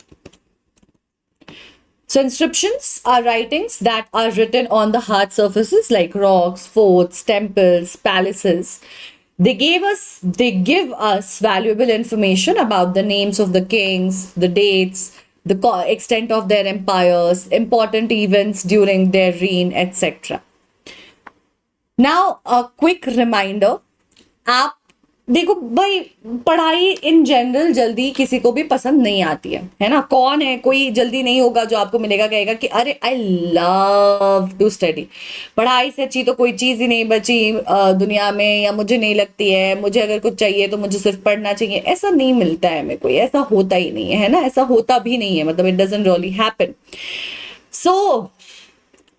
So inscriptions are writings that are written on the hard surfaces like rocks, forts, temples, palaces. They give us valuable information about the names of the kings, the dates, the extent of their empires, important events during their reign, etc. Now a quick reminder, आप देखो भाई, पढ़ाई in general जल्दी किसी को भी पसंद नहीं आती है ना। कौन है, कोई जल्दी नहीं होगा जो आपको मिलेगा कहेगा कि अरे आई लव टू स्टडी। पढ़ाई से अच्छी तो कोई चीज ही नहीं बची दुनिया में, या मुझे नहीं लगती है, मुझे अगर कुछ चाहिए तो मुझे सिर्फ पढ़ना चाहिए। ऐसा नहीं मिलता है हमें, कोई ऐसा होता ही नहीं है ना, ऐसा होता भी नहीं है, मतलब it doesn't really happen. So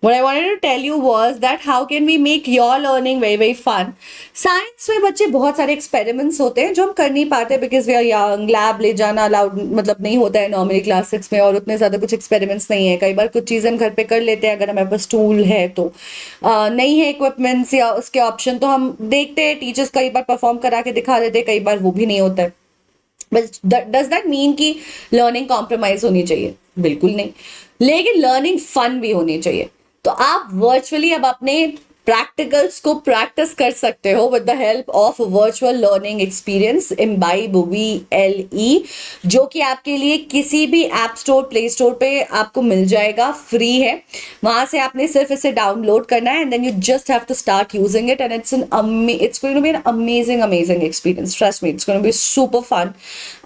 what I wanted to tell you was that how can we make your learning very very fun. Science में बच्चे बहुत सारे एक्सपेरिमेंट्स होते हैं जो हम कर नहीं पाते because we are young. Lab ले जाना अलाउड मतलब नहीं होता है नॉर्मली क्लास 6 में, और उतने ज्यादा कुछ एक्सपेरिमेंट्स नहीं है। कई बार कुछ चीजें हम घर पे कर लेते हैं अगर हमारे पास टूल है तो। नहीं है इक्विपमेंट्स या उसके ऑप्शन तो हम देखते हैं, टीचर्स कई बार परफॉर्म करा के दिखा देते हैं, कई बार वो भी नहीं होता है। डज दैट मीन कि लर्निंग कॉम्प्रोमाइज होनी चाहिए? बिल्कुल नहीं, लेकिन लर्निंग फन भी होनी चाहिए। तो आप वर्चुअली अब अपने प्रैक्टिकल्स को प्रैक्टिस कर सकते हो with the help of virtual learning experience imbibe VLE, जो कि आपके लिए किसी भी ऐप स्टोर प्ले स्टोर पे आपको मिल जाएगा, फ्री है। वहां से आपने सिर्फ इसे डाउनलोड करना है and then you just have to start using it and it's going to be an amazing experience. Trust me, it's going to be super fun.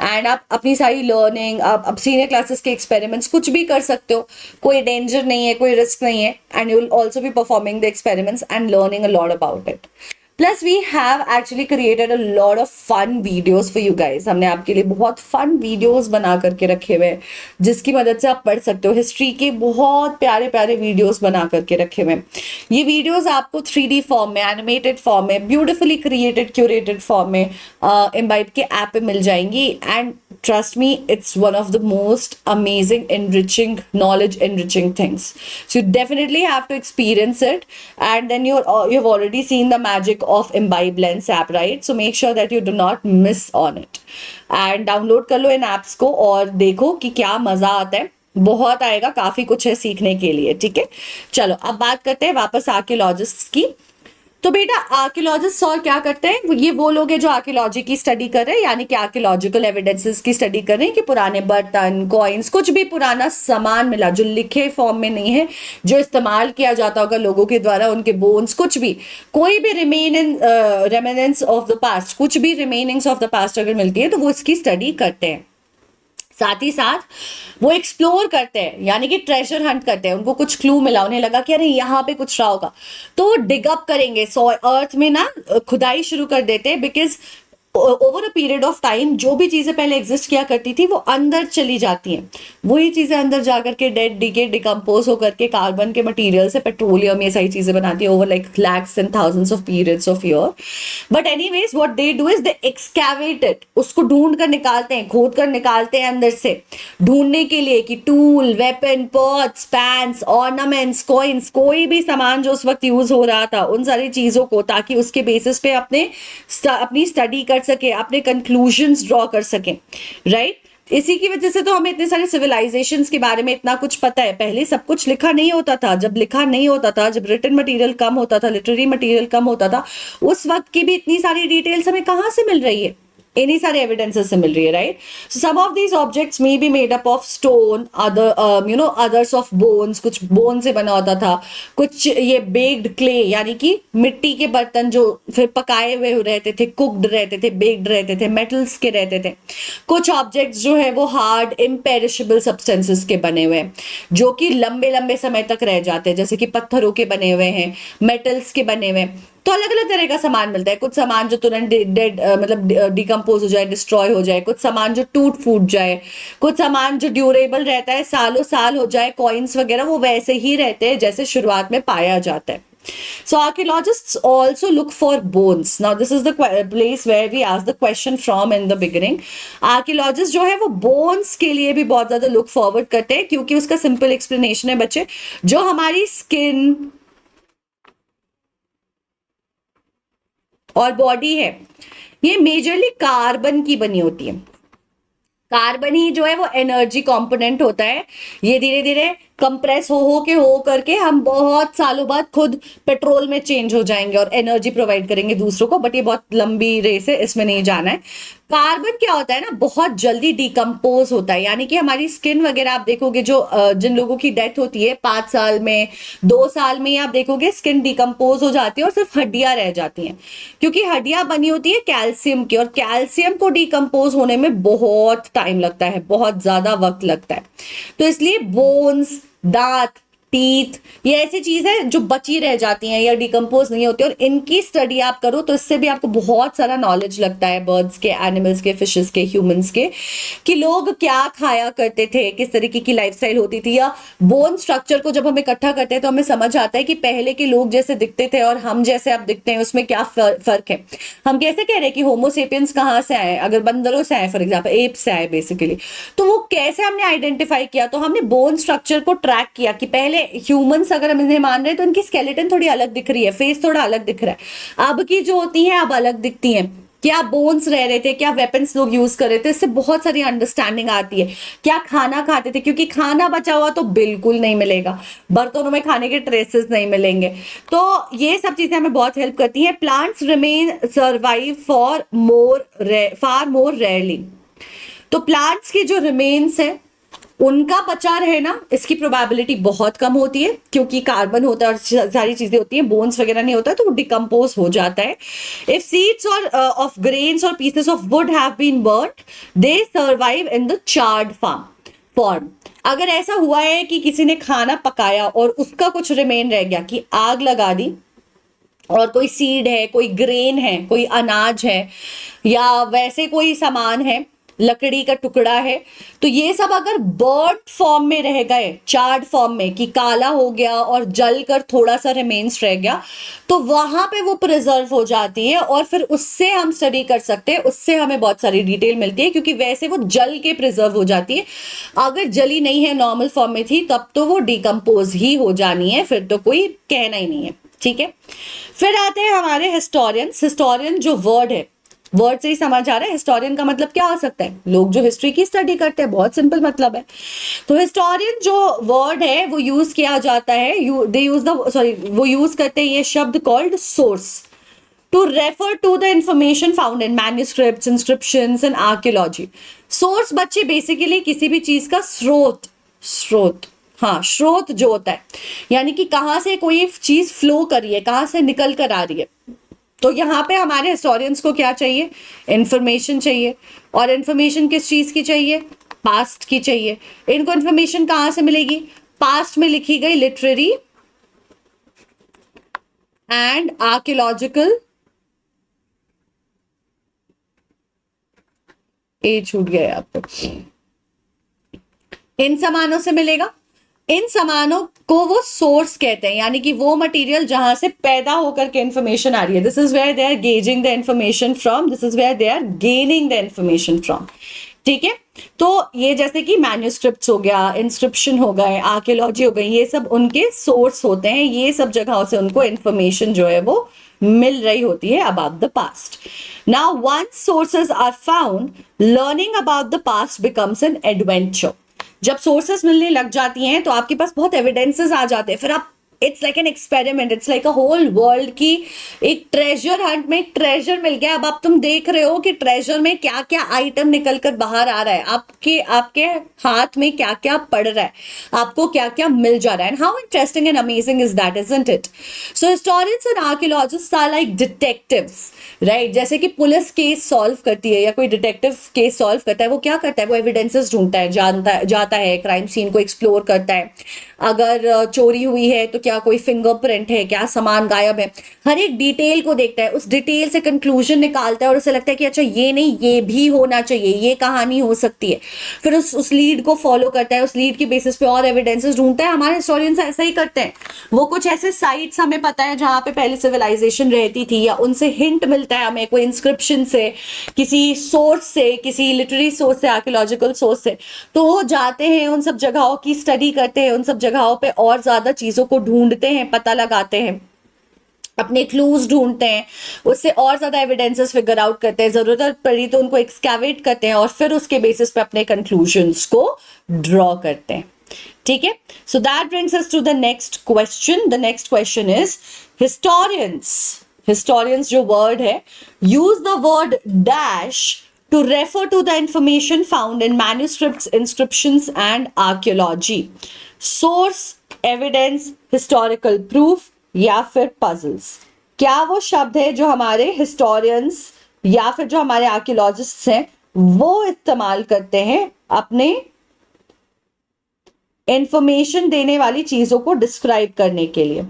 And आप अपनी सारी लर्निंग, आप अब सीनियर क्लासेस के एक्सपेरिमेंट्स कुछ भी कर सकते हो, कोई डेंजर नहीं है, कोई रिस्क नहीं है, and you will also be performing the experiments and learning a lot about it. Plus we have actually created a lot of fun videos for you guys. हमने आपके लिए बहुत fun videos बना करके रखे हुए हैं जिसकी मदद से आप पढ़ सकते हो। हिस्ट्री के बहुत प्यारे प्यारे videos बना करके रखे हुए हैं। ये videos आपको 3D फॉर्म में, एनिमेटेड फॉर्म में, ब्यूटिफुली क्रिएटेड क्यूरेटेड फॉर्म में इम्बाइब के ऐप पे मिल जाएंगी। And trust me, it's one of the most amazing, enriching, knowledge enriching things. So you definitely have to experience it, and then you've already seen the magic of Imbibe Lens app, right? So make sure that you do not miss on it, and download कर लो इन apps को और देखो कि क्या मजा आता है। बहुत आएगा, काफी कुछ है सीखने के लिए। ठीक है, चलो अब बात करते हैं वापस आर्कियोलॉजिस्ट्स की। तो बेटा आर्कियोलॉजिस्ट और क्या करते हैं? ये वो लोग हैं जो आर्कियोलॉजी की स्टडी कर रहे हैं, यानी कि आर्कियोलॉजिकल एविडेंसेस की स्टडी कर रहे हैं कि पुराने बर्तन, कॉइन्स, कुछ भी पुराना सामान मिला जो लिखे फॉर्म में नहीं है, जो इस्तेमाल किया जाता होगा लोगों के द्वारा, उनके बोन्स, कुछ भी, कोई भी रेमेनेंस ऑफ द पास्ट, कुछ भी रिमेनिंग्स ऑफ द पास्ट अगर मिलती है तो वो इसकी स्टडी करते हैं। साथ ही साथ वो एक्सप्लोर करते हैं, यानी कि ट्रेजर हंट करते हैं। उनको कुछ क्लू मिला, उन्हें लगा कि अरे यहाँ पे कुछ रहा होगा, तो वो डिग अप करेंगे, अर्थ में ना खुदाई शुरू कर देते हैं। Because over a period of time जो भी चीजें पहले एग्जिस्ट किया करती थी वो अंदर चली जाती हैं, वही चीजें अंदर जाकर के डेड डीके डिकम्पोज होकर के कार्बन के मटेरियल से पेट्रोलियम ये सारी चीजें बनाती है over like lakhs and thousands of periods of year. But anyways what they do is they excavate it, उसको ढूंढ कर निकालते हैं, खोद कर निकालते हैं अंदर से, ढूंढने के लिए कि tool, weapon, pots, pans, ornaments, coins, कोई भी सामान जो उस वक्त यूज हो रहा था उन सारी चीजों को, ताकि उसके बेसिस पे अपनी स्टडी कर सके, अपने कंक्लूजन्स ड्रॉ कर सके, राइट। इसी की वजह से तो हमें इतने सारे सिविलाइजेशंस के बारे में इतना कुछ पता है। पहले सब कुछ लिखा नहीं होता था, जब लिखा नहीं होता था, जब रिटन मटेरियल कम होता था, लिटरेरी मटेरियल कम होता था, उस वक्त की भी इतनी सारी डिटेल्स हमें कहाँ से मिल रही है, इन्हीं सारे एविडेंसेस से मिल रही है, right. So some of these objects may be made up of stone, other others of bones, कुछ बोन से बना होता था, कुछ ये बेक्ड क्ले यानी कि मिट्टी के बर्तन जो फिर पकाए हुए रहते थे, कुक्ड रहते थे, बेक्ड रहते थे, मेटल्स के रहते थे। कुछ ऑब्जेक्ट्स जो है वो हार्ड इम्पेरिशेबल सब्सटेंसेस के बने हुए हैं जो कि लंबे लंबे समय तक रह जाते हैं, जैसे कि पत्थरों के बने हुए हैं, मेटल्स के बने हुए हैं। तो अलग अलग तरह का सामान मिलता है, कुछ सामान जो तुरंत डेड मतलब डिकम्पोज हो जाए, डिस्ट्रॉय हो जाए, कुछ सामान जो टूट फूट जाए, कुछ सामान जो ड्यूरेबल रहता है, सालों साल हो जाए, कॉइन्स वगैरह वो वैसे ही रहते हैं जैसे शुरुआत में पाया जाता है। So archaeologists also look for bones. Now this is the place where we ask the question from in the beginning. Archaeologists जो है वो bones के लिए भी बहुत ज्यादा look forward करते हैं, क्योंकि उसका simple explanation है बच्चे, जो हमारी skin और बॉडी है ये मेजरली कार्बन की बनी होती है। कार्बन ही जो है वो एनर्जी कंपोनेंट होता है। ये धीरे धीरे कंप्रेस हो करके हम बहुत सालों बाद खुद पेट्रोल में चेंज हो जाएंगे और एनर्जी प्रोवाइड करेंगे दूसरों को, बट ये बहुत लंबी रेस है, इसमें नहीं जाना है। कार्बन क्या होता है ना, बहुत जल्दी डिकम्पोज होता है, यानी कि हमारी स्किन वगैरह आप देखोगे जो जिन लोगों की डेथ होती है 5 साल में, 2 साल में, आप देखोगे स्किन डिकम्पोज हो जाती है और सिर्फ हड्डियां रह जाती हैं, क्योंकि हड्डियां बनी होती है कैल्शियम की, और कैल्शियम को डिकम्पोज होने में बहुत टाइम लगता है, बहुत ज्यादा वक्त लगता है। तो इसलिए बोन्स, दांत, टीथ, ये ऐसी चीज है जो बची रह जाती हैं या डिकम्पोज नहीं होती, और इनकी स्टडी आप करो तो इससे भी आपको बहुत सारा नॉलेज लगता है, बर्ड्स के, एनिमल्स के, फिशेस के, ह्यूमंस के, कि लोग क्या खाया करते थे, किस तरीके की लाइफस्टाइल होती थी, या बोन स्ट्रक्चर को जब हम इकट्ठा करते हैं तो हमें समझ आता है कि पहले के लोग जैसे दिखते थे और हम जैसे अब दिखते हैं उसमें क्या फर्क है। हम कैसे कह रहे हैं कि होमोसेपियंस कहाँ से आए, अगर बंदरों से आए, फॉर एग्जाम्पल एप से आए बेसिकली, तो वो कैसे हमने आइडेंटिफाई किया, तो हमने बोन स्ट्रक्चर को ट्रैक किया कि पहले ह्यूमंस अगर हम इन्हें मान रहे हैं तो इनकी स्केलेटन थोड़ी अलग दिख रही है, फेस थोड़ा अलग दिख रहा है, अब की जो होती है अब अलग दिखती हैं, क्या बोन्स रह रहे थे, क्या वेपन्स लोग यूज कर रहे थे, इससे बहुत सारी अंडरस्टैंडिंग आती है। क्या खाना खाते थे, क्योंकि खाना बचा हुआ तो बिल्कुल नहीं मिलेगा, बर्तनों में खाने के ट्रेसेस नहीं मिलेंगे, तो ये सब चीजें हमें बहुत हेल्प करती हैं। प्लांट्स रिमेन सर्वाइव फार मोर रेयरली, तो प्लांट्स के जो रिमेन्स है उनका बचा रहना, इसकी प्रोबेबिलिटी बहुत कम होती है, क्योंकि कार्बन होता है और सारी चीजें होती हैं, बोन्स वगैरह नहीं होता, तो वो डिकम्पोज हो जाता है। If seeds or of grains or pieces of wood have been burned, they survive in the charred form. अगर ऐसा हुआ है कि किसी ने खाना पकाया और उसका कुछ रिमेन रह गया, कि आग लगा दी और कोई सीड है, कोई ग्रेन है, कोई अनाज है, या वैसे कोई सामान है, लकड़ी का टुकड़ा है, तो ये सब अगर बर्ट फॉर्म में रह गए, चार्ड फॉर्म में, कि काला हो गया और जल कर थोड़ा सा रिमेन्स रह गया, तो वहां पे वो प्रिजर्व हो जाती है और फिर उससे हम स्टडी कर सकते हैं, उससे हमें बहुत सारी डिटेल मिलती है, क्योंकि वैसे वो जल के प्रिजर्व हो जाती है। अगर जली नहीं है, नॉर्मल फॉर्म में थी, तब तो वो डिकम्पोज ही हो जानी है, फिर तो कोई कहना ही नहीं है, ठीक है। फिर आते हैं हमारे हिस्टोरियंस। हिस्टोरियन जो वर्ड है, वर्ड से ही समझ आ रहा है हिस्टोरियन का मतलब क्या हो सकता है, लोग जो हिस्ट्री की स्टडी करते हैं, बहुत सिंपल मतलब है। तो हिस्टोरियन जो वर्ड है वो यूज किया जाता है, वो यूज करते हैं ये शब्द called source to refer to the information found in manuscripts, inscriptions and archaeology. Source बच्चे बेसिकली किसी भी चीज का स्रोत, हाँ, स्रोत जो होता है, यानी कि कहां से कोई चीज फ्लो कर रही है, कहां से निकल कर आ रही है। तो यहाँ पे हमारे हिस्टोरियंस को क्या चाहिए, इंफॉर्मेशन चाहिए, और इंफॉर्मेशन किस चीज की चाहिए, पास्ट की चाहिए। इनको इंफॉर्मेशन कहां से मिलेगी, पास्ट में लिखी गई लिटरेरी एंड आर्कियोलॉजिकल ए छूट गया आपको। इन सामानों से मिलेगा। इन सामानों को वो सोर्स कहते हैं, यानी कि वो मटेरियल जहां से पैदा होकर के इंफॉर्मेशन आ रही है। This is where they are gazing the information from, this is where they are gaining the information from. ठीक है, तो ये जैसे कि मैन्यूस्क्रिप्ट्स हो गया, इंस्क्रिप्शन हो गए, आर्कियोलॉजी हो गई, ये सब उनके सोर्स होते हैं। ये सब जगहों से उनको इंफॉर्मेशन जो है वो मिल रही होती है about the past. Now once sources are found, learning about the past becomes an adventure. जब सोर्सेस मिलने लग जाती हैं तो आपके पास बहुत एविडेंसेस आ जाते हैं, फिर आप, it's like an experiment, it's like a whole world की एक ट्रेजर हंट में एक ट्रेजर मिल गया। अब आप तुम देख रहे हो कि ट्रेजर में क्या क्या आइटम निकल कर बाहर आ रहा है, आपके आपके हाथ में क्या क्या पड़ रहा है, आपको क्या क्या मिल जा रहा है। And how interesting and amazing is that, isn't it? So historians and archaeologists are like detectives, right? जैसे कि पुलिस केस सॉल्व करती है या कोई डिटेक्टिव केस सॉल्व करता है, वो क्या करता है? वो एविडेंसेस ढूंढता है, जानता जाता है, क्राइम सीन को एक्सप्लोर करता है। अगर चोरी हुई है तो क्या कोई फिंगरप्रिंट है, क्या सामान गायब है, हर एक डिटेल को देखता है, उस डिटेल से कंक्लूजन निकालता है और उसे लगता है कि अच्छा ये नहीं, ये भी होना चाहिए, ये कहानी हो सकती है। फिर उस लीड को फॉलो करता है, उस लीड के बेसिस पे और एविडेंसेस ढूंढता है। हमारे हिस्टोरियंस ऐसा ही करते हैं। वो कुछ ऐसे साइट्स हमें पता है जहां पे पहले सिविलाइजेशन रहती थी, या उनसे हिंट मिलता है हमें कोई इंस्क्रिप्शन से, किसी सोर्स से, किसी लिटरेरी सोर्स से, आर्कियोलॉजिकल सोर्स से, तो वो जाते हैं, उन सब जगहों की स्टडी करते हैं, उन सब जगहों पे और ज्यादा चीजों को ढूंढते हैं, पता लगाते हैं, अपने क्लूज ढूंढते हैं, उससे और ज्यादा एविडेंसेस फिगर आउट करते हैं, जरूरत पड़ी तो उनको एक्सकैवेट करते हैं और फिर उसके बेसिस पे अपने कंक्लूजन्स को ड्रॉ करते हैं। ठीक है, so that brings us to the next question. The next question is, historians जो वर्ड है, use the word dash to refer to the information found in manuscripts, inscriptions and archaeology. Source, evidence, historical proof या फिर puzzles। क्या वो शब्द है जो हमारे historians या फिर जो हमारे archaeologists हैं वो इस्तेमाल करते हैं अपने इंफॉर्मेशन देने वाली चीजों को डिस्क्राइब करने के लिए?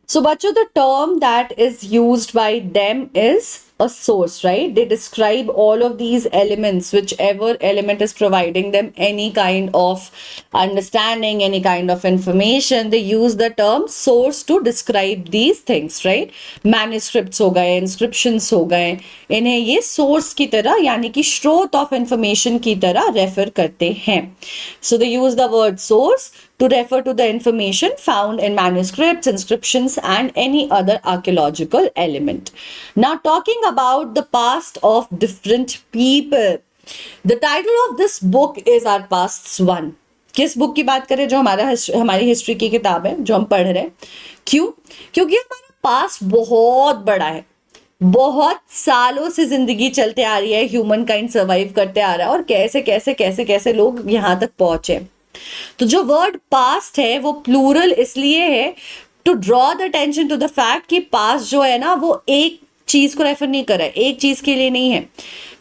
So, bachcho, the term that is used by them is a source, right? They describe all of these elements, whichever element is providing them any kind of understanding, any kind of information. They use the term source to describe these things, right? Manuscripts हो गए, inscriptions हो गए, इन्हें ये source की तरह यानी कि स्रोत of information की तरह refer करते हैं. So they use the word source to refer to the information found in manuscripts, inscriptions and any other archaeological element. Now talking about the past of different people. The title of this book is Our Pasts One. किस book की बात करें? जो हमारी history की किताब है जो हम पढ़ रहे हैं. क्यों? क्योंकि हमारा पास्ट बहुत बड़ा है, बहुत सालों से जिंदगी चलते आ रही है, ह्यूमन काइंड सर्वाइव करते आ रहा है और कैसे कैसे कैसे कैसे लोग यहाँ तक पहुंचे. तो जो वर्ड पास्ट है वो प्लूरल इसलिए है to draw the attention to the fact कि पास्ट जो है ना वो एक चीज को रेफर नहीं कर रहा है, एक चीज के लिए नहीं है.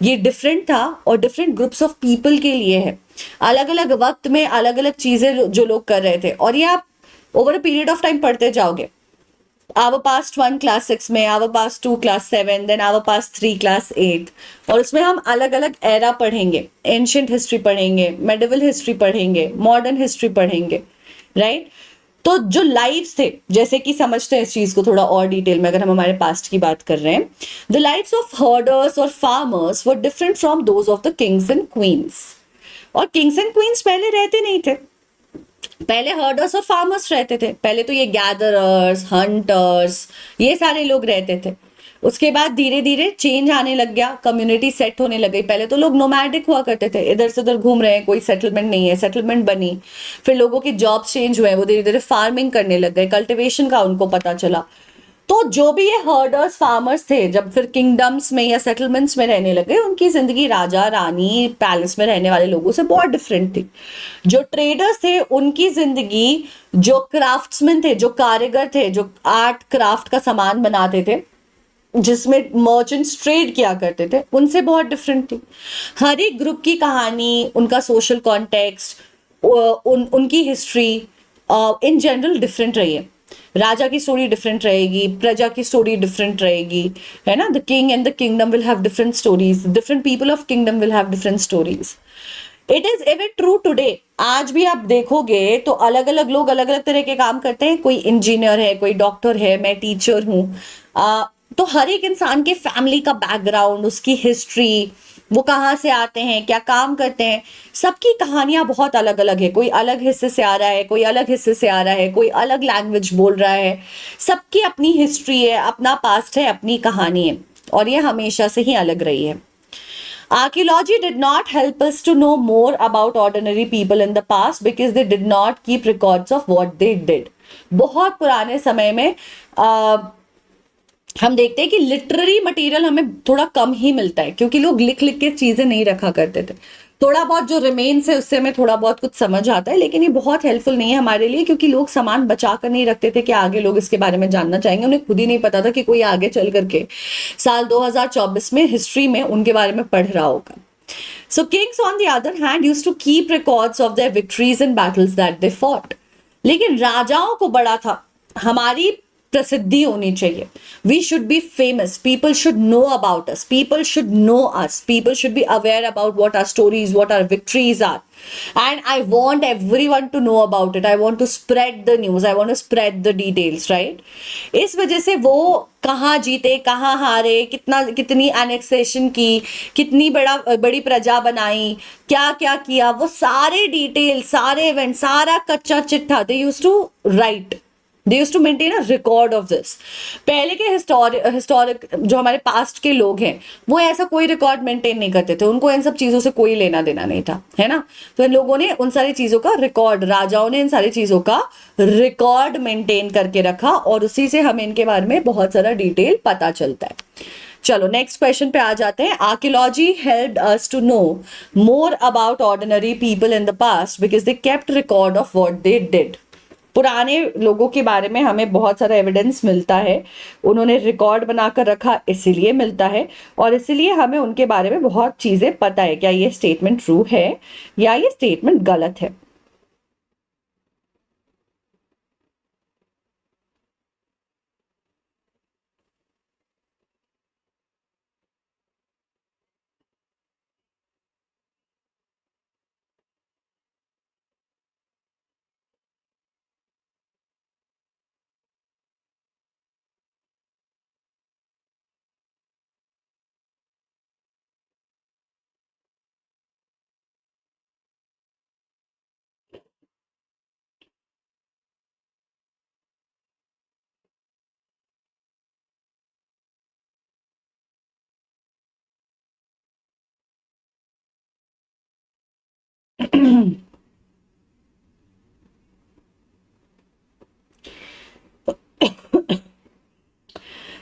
ये डिफरेंट था और डिफरेंट ग्रुप्स ऑफ पीपल के लिए है. अलग अलग वक्त में अलग अलग चीजें जो लोग कर रहे थे, और ये आप over a period of time पढ़ते जाओगे. आवर पास्ट 1 क्लास 6 में, our past 2 class 7, then our past 3 class 8, और उसमें हम अलग अलग एरा पढ़ेंगे, एंशियंट हिस्ट्री पढ़ेंगे, मेडिवल हिस्ट्री पढ़ेंगे, मॉडर्न हिस्ट्री पढ़ेंगे, राइट। तो जो लाइव्स थे, जैसे कि समझते हैं इस चीज को थोड़ा और डिटेल में, अगर हम हमारे पास्ट की बात कर रहे हैं, द लाइव्स ऑफ हर्डर्स और farmers were different from those of the kings and queen's. और किंग्स एंड क्वींस पहले रहते नहीं थे, पहले हर्डर्स और फार्मर्स रहते थे, पहले तो ये गैदरर्स, हंटर्स, ये सारे लोग रहते थे। उसके बाद धीरे धीरे चेंज आने लग गया, कम्युनिटी सेट होने लग गई। पहले तो लोग नोमैडिक हुआ करते थे, इधर से उधर घूम रहे हैं, कोई सेटलमेंट नहीं है, सेटलमेंट बनी, फिर लोगों के जॉब्स चेंज हुए, वो धीरे धीरे फार्मिंग करने लग गए, कल्टिवेशन का उनको पता चला। तो जो भी ये हर्डर्स फार्मर्स थे, जब फिर किंगडम्स में या सेटलमेंट्स में रहने लगे, उनकी जिंदगी राजा रानी पैलेस में रहने वाले लोगों से बहुत डिफरेंट थी। जो ट्रेडर्स थे उनकी जिंदगी, जो क्राफ्ट्समैन थे, जो कारीगर थे, जो आर्ट क्राफ्ट का सामान बनाते थे, जिसमें मर्चेंट्स ट्रेड किया करते थे, उनसे बहुत डिफरेंट थी। हर एक ग्रुप की कहानी, उनका सोशल कॉन्टेक्स्ट, उनकी हिस्ट्री इन जनरल डिफरेंट रही है। राजा की स्टोरी डिफरेंट रहेगी, प्रजा की स्टोरी डिफरेंट रहेगी, है ना। The king and the kingdom will have different stories, different people of kingdom will have different stories. It is ever true today. आज भी आप देखोगे तो अलग अलग लोग अलग अलग तरह के काम करते हैं, कोई इंजीनियर है, कोई डॉक्टर है, मैं टीचर हूँ। तो हर एक इंसान के फैमिली का बैकग्राउंड, उसकी हिस्ट्री, वो कहाँ से आते हैं, क्या काम करते हैं, सबकी कहानियां बहुत अलग अलग है। कोई अलग हिस्से से आ रहा है, कोई अलग हिस्से से आ रहा है, कोई अलग लैंग्वेज बोल रहा है। सबकी अपनी हिस्ट्री है, अपना पास्ट है, अपनी कहानी है, और ये हमेशा से ही अलग रही है। Archaeology did not help us to know more about ordinary people in the past because they did not keep records of what they did. बहुत पुराने समय में हम देखते हैं कि लिटरेरी मटेरियल हमें थोड़ा कम ही मिलता है, क्योंकि लोग लिख लिख के चीजें नहीं रखा करते थे। थोड़ा बहुत जो रिमेन्स है उससे हमें थोड़ा बहुत कुछ समझ आता है, लेकिन ये बहुत हेल्पफुल नहीं है हमारे लिए, क्योंकि लोग सामान बचा कर नहीं रखते थे कि आगे लोग इसके बारे में जानना चाहेंगे। उन्हें खुद ही नहीं पता था कि कोई आगे चल करके साल 2024 में हिस्ट्री में उनके बारे में पढ़ रहा होगा। So kings on the other hand used to keep records of their victories and battles that they fought. लेकिन राजाओं को बड़ा था, हमारी प्रसिद्धि होनी चाहिए। We should be famous, people should know about us, people should know us, people should be aware about what are stories, what are victories are, and I want everyone to know about it. I want to spread the news, I want to spread the details, right. इस वजह से वो कहाँ जीते, कहाँ हारे, कितनी annexation की, कितनी बड़ी प्रजा बनाई, क्या क्या किया, वो सारे डिटेल, सारे इवेंट, सारा कच्चा चिट्ठा they used to write, they used to maintain a record of this. पहले के हिस्टोरिक जो हमारे पास्ट के लोग हैं, वो ऐसा कोई रिकॉर्ड मेंटेन नहीं करते थे, उनको इन सब चीजों से कोई लेना देना नहीं था, है ना। तो इन लोगों ने उन सारी चीजों का रिकॉर्ड, राजाओं ने इन सारी चीजों का रिकॉर्ड मेंटेन करके रखा, और उसी से हमें इनके बारे में बहुत सारा डिटेल पता चलता है। चलो नेक्स्ट क्वेश्चन पे आ जाते हैं। Archaeology helped us to know more about ordinary people in the past because they kept record of what they did. पुराने लोगों के बारे में हमें बहुत सारा एविडेंस मिलता है, उन्होंने रिकॉर्ड बनाकर रखा इसीलिए मिलता है, और इसीलिए हमें उनके बारे में बहुत चीजें पता है। क्या ये स्टेटमेंट ट्रू है या ये स्टेटमेंट गलत है?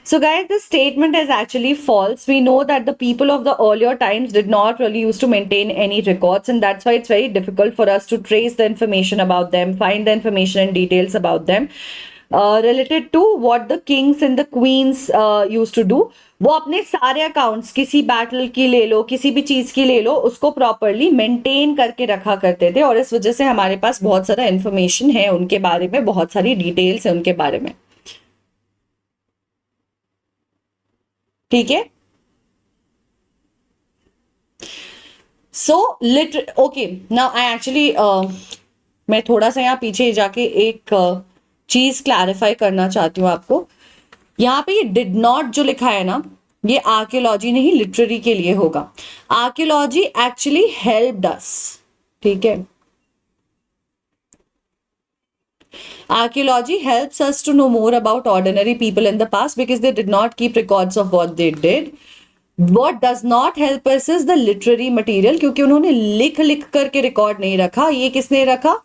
So guys, this statement is actually false. We know that the people of the earlier times did not really used to maintain any records, and that's why it's very difficult for us to trace the information about them, find the information and details about them. Related to what the kings and the queens used to do, वो अपने सारे accounts, किसी battle की ले लो, किसी भी चीज की ले लो, उसको प्रॉपरली मेंटेन करके रखा करते थे, और इस वजह से हमारे पास बहुत सारा इंफॉर्मेशन है उनके बारे में, बहुत सारी डिटेल्स है उनके बारे में। ठीक है। So okay, now I actually मैं थोड़ा सा यहाँ पीछे जाके एक चीज क्लैरिफाई करना चाहती हूँ आपको। यहाँ पे ये डिड नॉट जो लिखा है ना, ये आर्कियोलॉजी नहीं लिटरेरी के लिए होगा। आर्कियोलॉजी एक्चुअली हेल्प्ड अस, ठीक है। Archaeology helps us to know more about ordinary people in the past because they did not keep records of what they did. What does not help us is the literary material, क्योंकि उन्होंने लिख लिख करके record नहीं रखा। ये किसने रखा?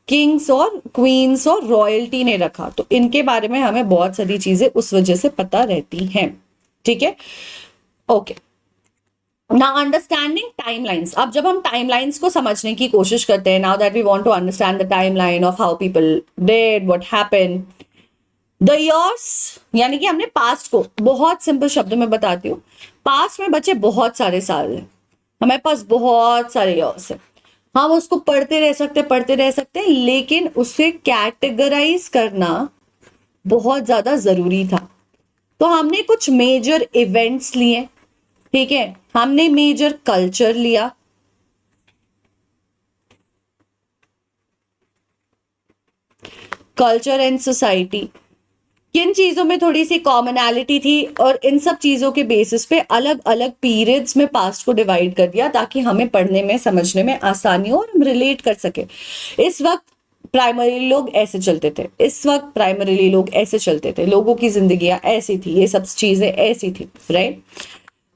किंग्स और क्वींस और रॉयल्टी ने रखा। तो इनके बारे में हमें बहुत सारी चीजें उस वजह से पता रहती हैं, ठीक है। Okay, now understanding timelines. अब जब हम टाइमलाइंस को समझने की कोशिश करते हैं, now that we want to understand the timeline of how people did what happened, the years, यानी कि हमने पास्ट को बहुत सिंपल शब्दों में बताती हूँ। पास्ट में बचे बहुत सारे साल हैं, हमारे पास बहुत सारे इयर्स हैं, हम उसको पढ़ते रह सकते हैं, लेकिन उसे कैटेगराइज करना बहुत ज्यादा जरूरी था। तो हमने कुछ मेजर इवेंट्स लिए, ठीक है, हमने मेजर कल्चर लिया, कल्चर एंड सोसाइटी, किन चीजों में थोड़ी सी कॉमनैलिटी थी, और इन सब चीजों के बेसिस पे अलग अलग पीरियड्स में पास्ट को डिवाइड कर दिया ताकि हमें पढ़ने में समझने में आसानी हो और हम रिलेट कर सके। इस वक्त प्राइमरी लोग ऐसे चलते थे, इस वक्त प्राइमरीली लोग ऐसे चलते थे, लोगों की जिंदगियां ऐसी थी, ये सब चीजें ऐसी थी, right.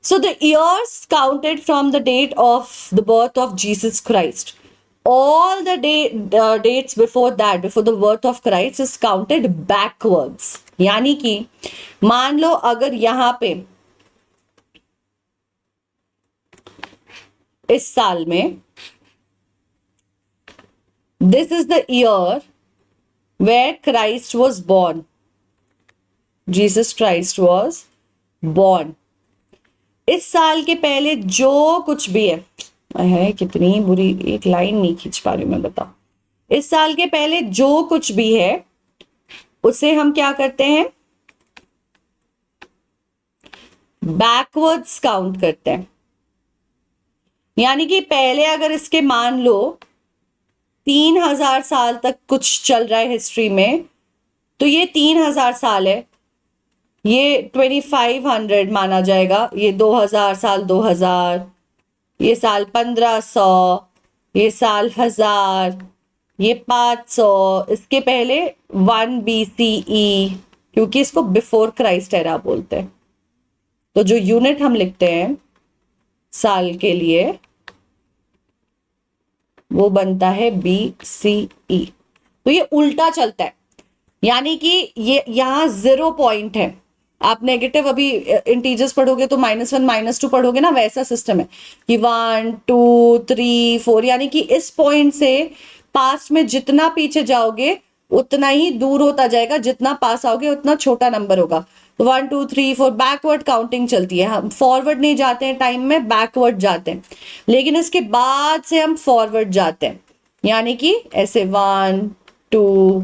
So the years counted from the date of the birth of Jesus Christ. All the dates before that, before the birth of Christ, is counted backwards. यानी कि मान लो अगर यहाँ पे इस साल में this is the year where Christ was born. Jesus Christ was born. इस साल के पहले जो कुछ भी है कितनी बुरी एक लाइन नहीं खींच पा रही मैं, बताओ। इस साल के पहले जो कुछ भी है उसे हम क्या करते हैं? बैकवर्ड्स काउंट करते हैं। यानी कि पहले अगर इसके मान लो 3000 साल तक कुछ चल रहा है हिस्ट्री में, तो ये 3000 साल है, ये 2500 माना जाएगा, ये 2000 साल 2000, ये साल 1500, ये साल 1000, ये 500, इसके पहले 1 BCE, क्योंकि इसको बिफोर क्राइस्ट एरा बोलते हैं। तो जो यूनिट हम लिखते हैं साल के लिए वो बनता है BCE। तो ये उल्टा चलता है, यानी कि ये यहां 0 पॉइंट है। आप नेगेटिव अभी इंटीजर्स पढ़ोगे तो -1 -2 पढ़ोगे ना, वैसा सिस्टम है कि 1 2 3 4, यानी कि इस पॉइंट से पास्ट में जितना पीछे जाओगे उतना ही दूर होता जाएगा, जितना पास आओगे उतना छोटा नंबर होगा। तो 1 2 3 4 बैकवर्ड काउंटिंग चलती है। हम फॉरवर्ड नहीं जाते हैं टाइम में, बैकवर्ड जाते हैं, लेकिन इसके बाद से हम फॉरवर्ड जाते हैं, यानी कि ऐसे 1 2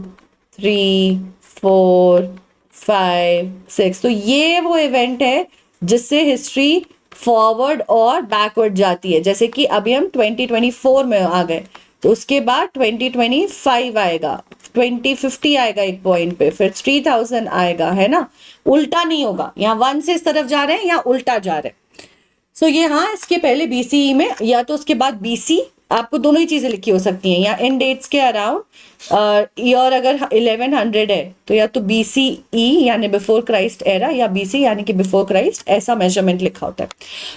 3 4 5 6। तो ये वो इवेंट है जिससे हिस्ट्री फॉरवर्ड और बैकवर्ड जाती है। जैसे कि अभी हम 2024 में आ गए, तो उसके बाद 2025 आएगा, 2050 आएगा एक पॉइंट पे, फिर 3000 आएगा, है ना। उल्टा नहीं होगा, यहाँ 1 से इस तरफ जा रहे हैं या उल्टा जा रहे हैं। सो ये हाँ, इसके पहले BCE में या तो उसके बाद BC, आपको दोनों ही चीजें लिखी हो सकती हैं, या इन डेट्स के अराउंड ईयर अगर 1100 है तो या तो BCE यानी बिफोर क्राइस्ट एरा, या BC यानी कि बिफोर क्राइस्ट, ऐसा मेजरमेंट लिखा होता है।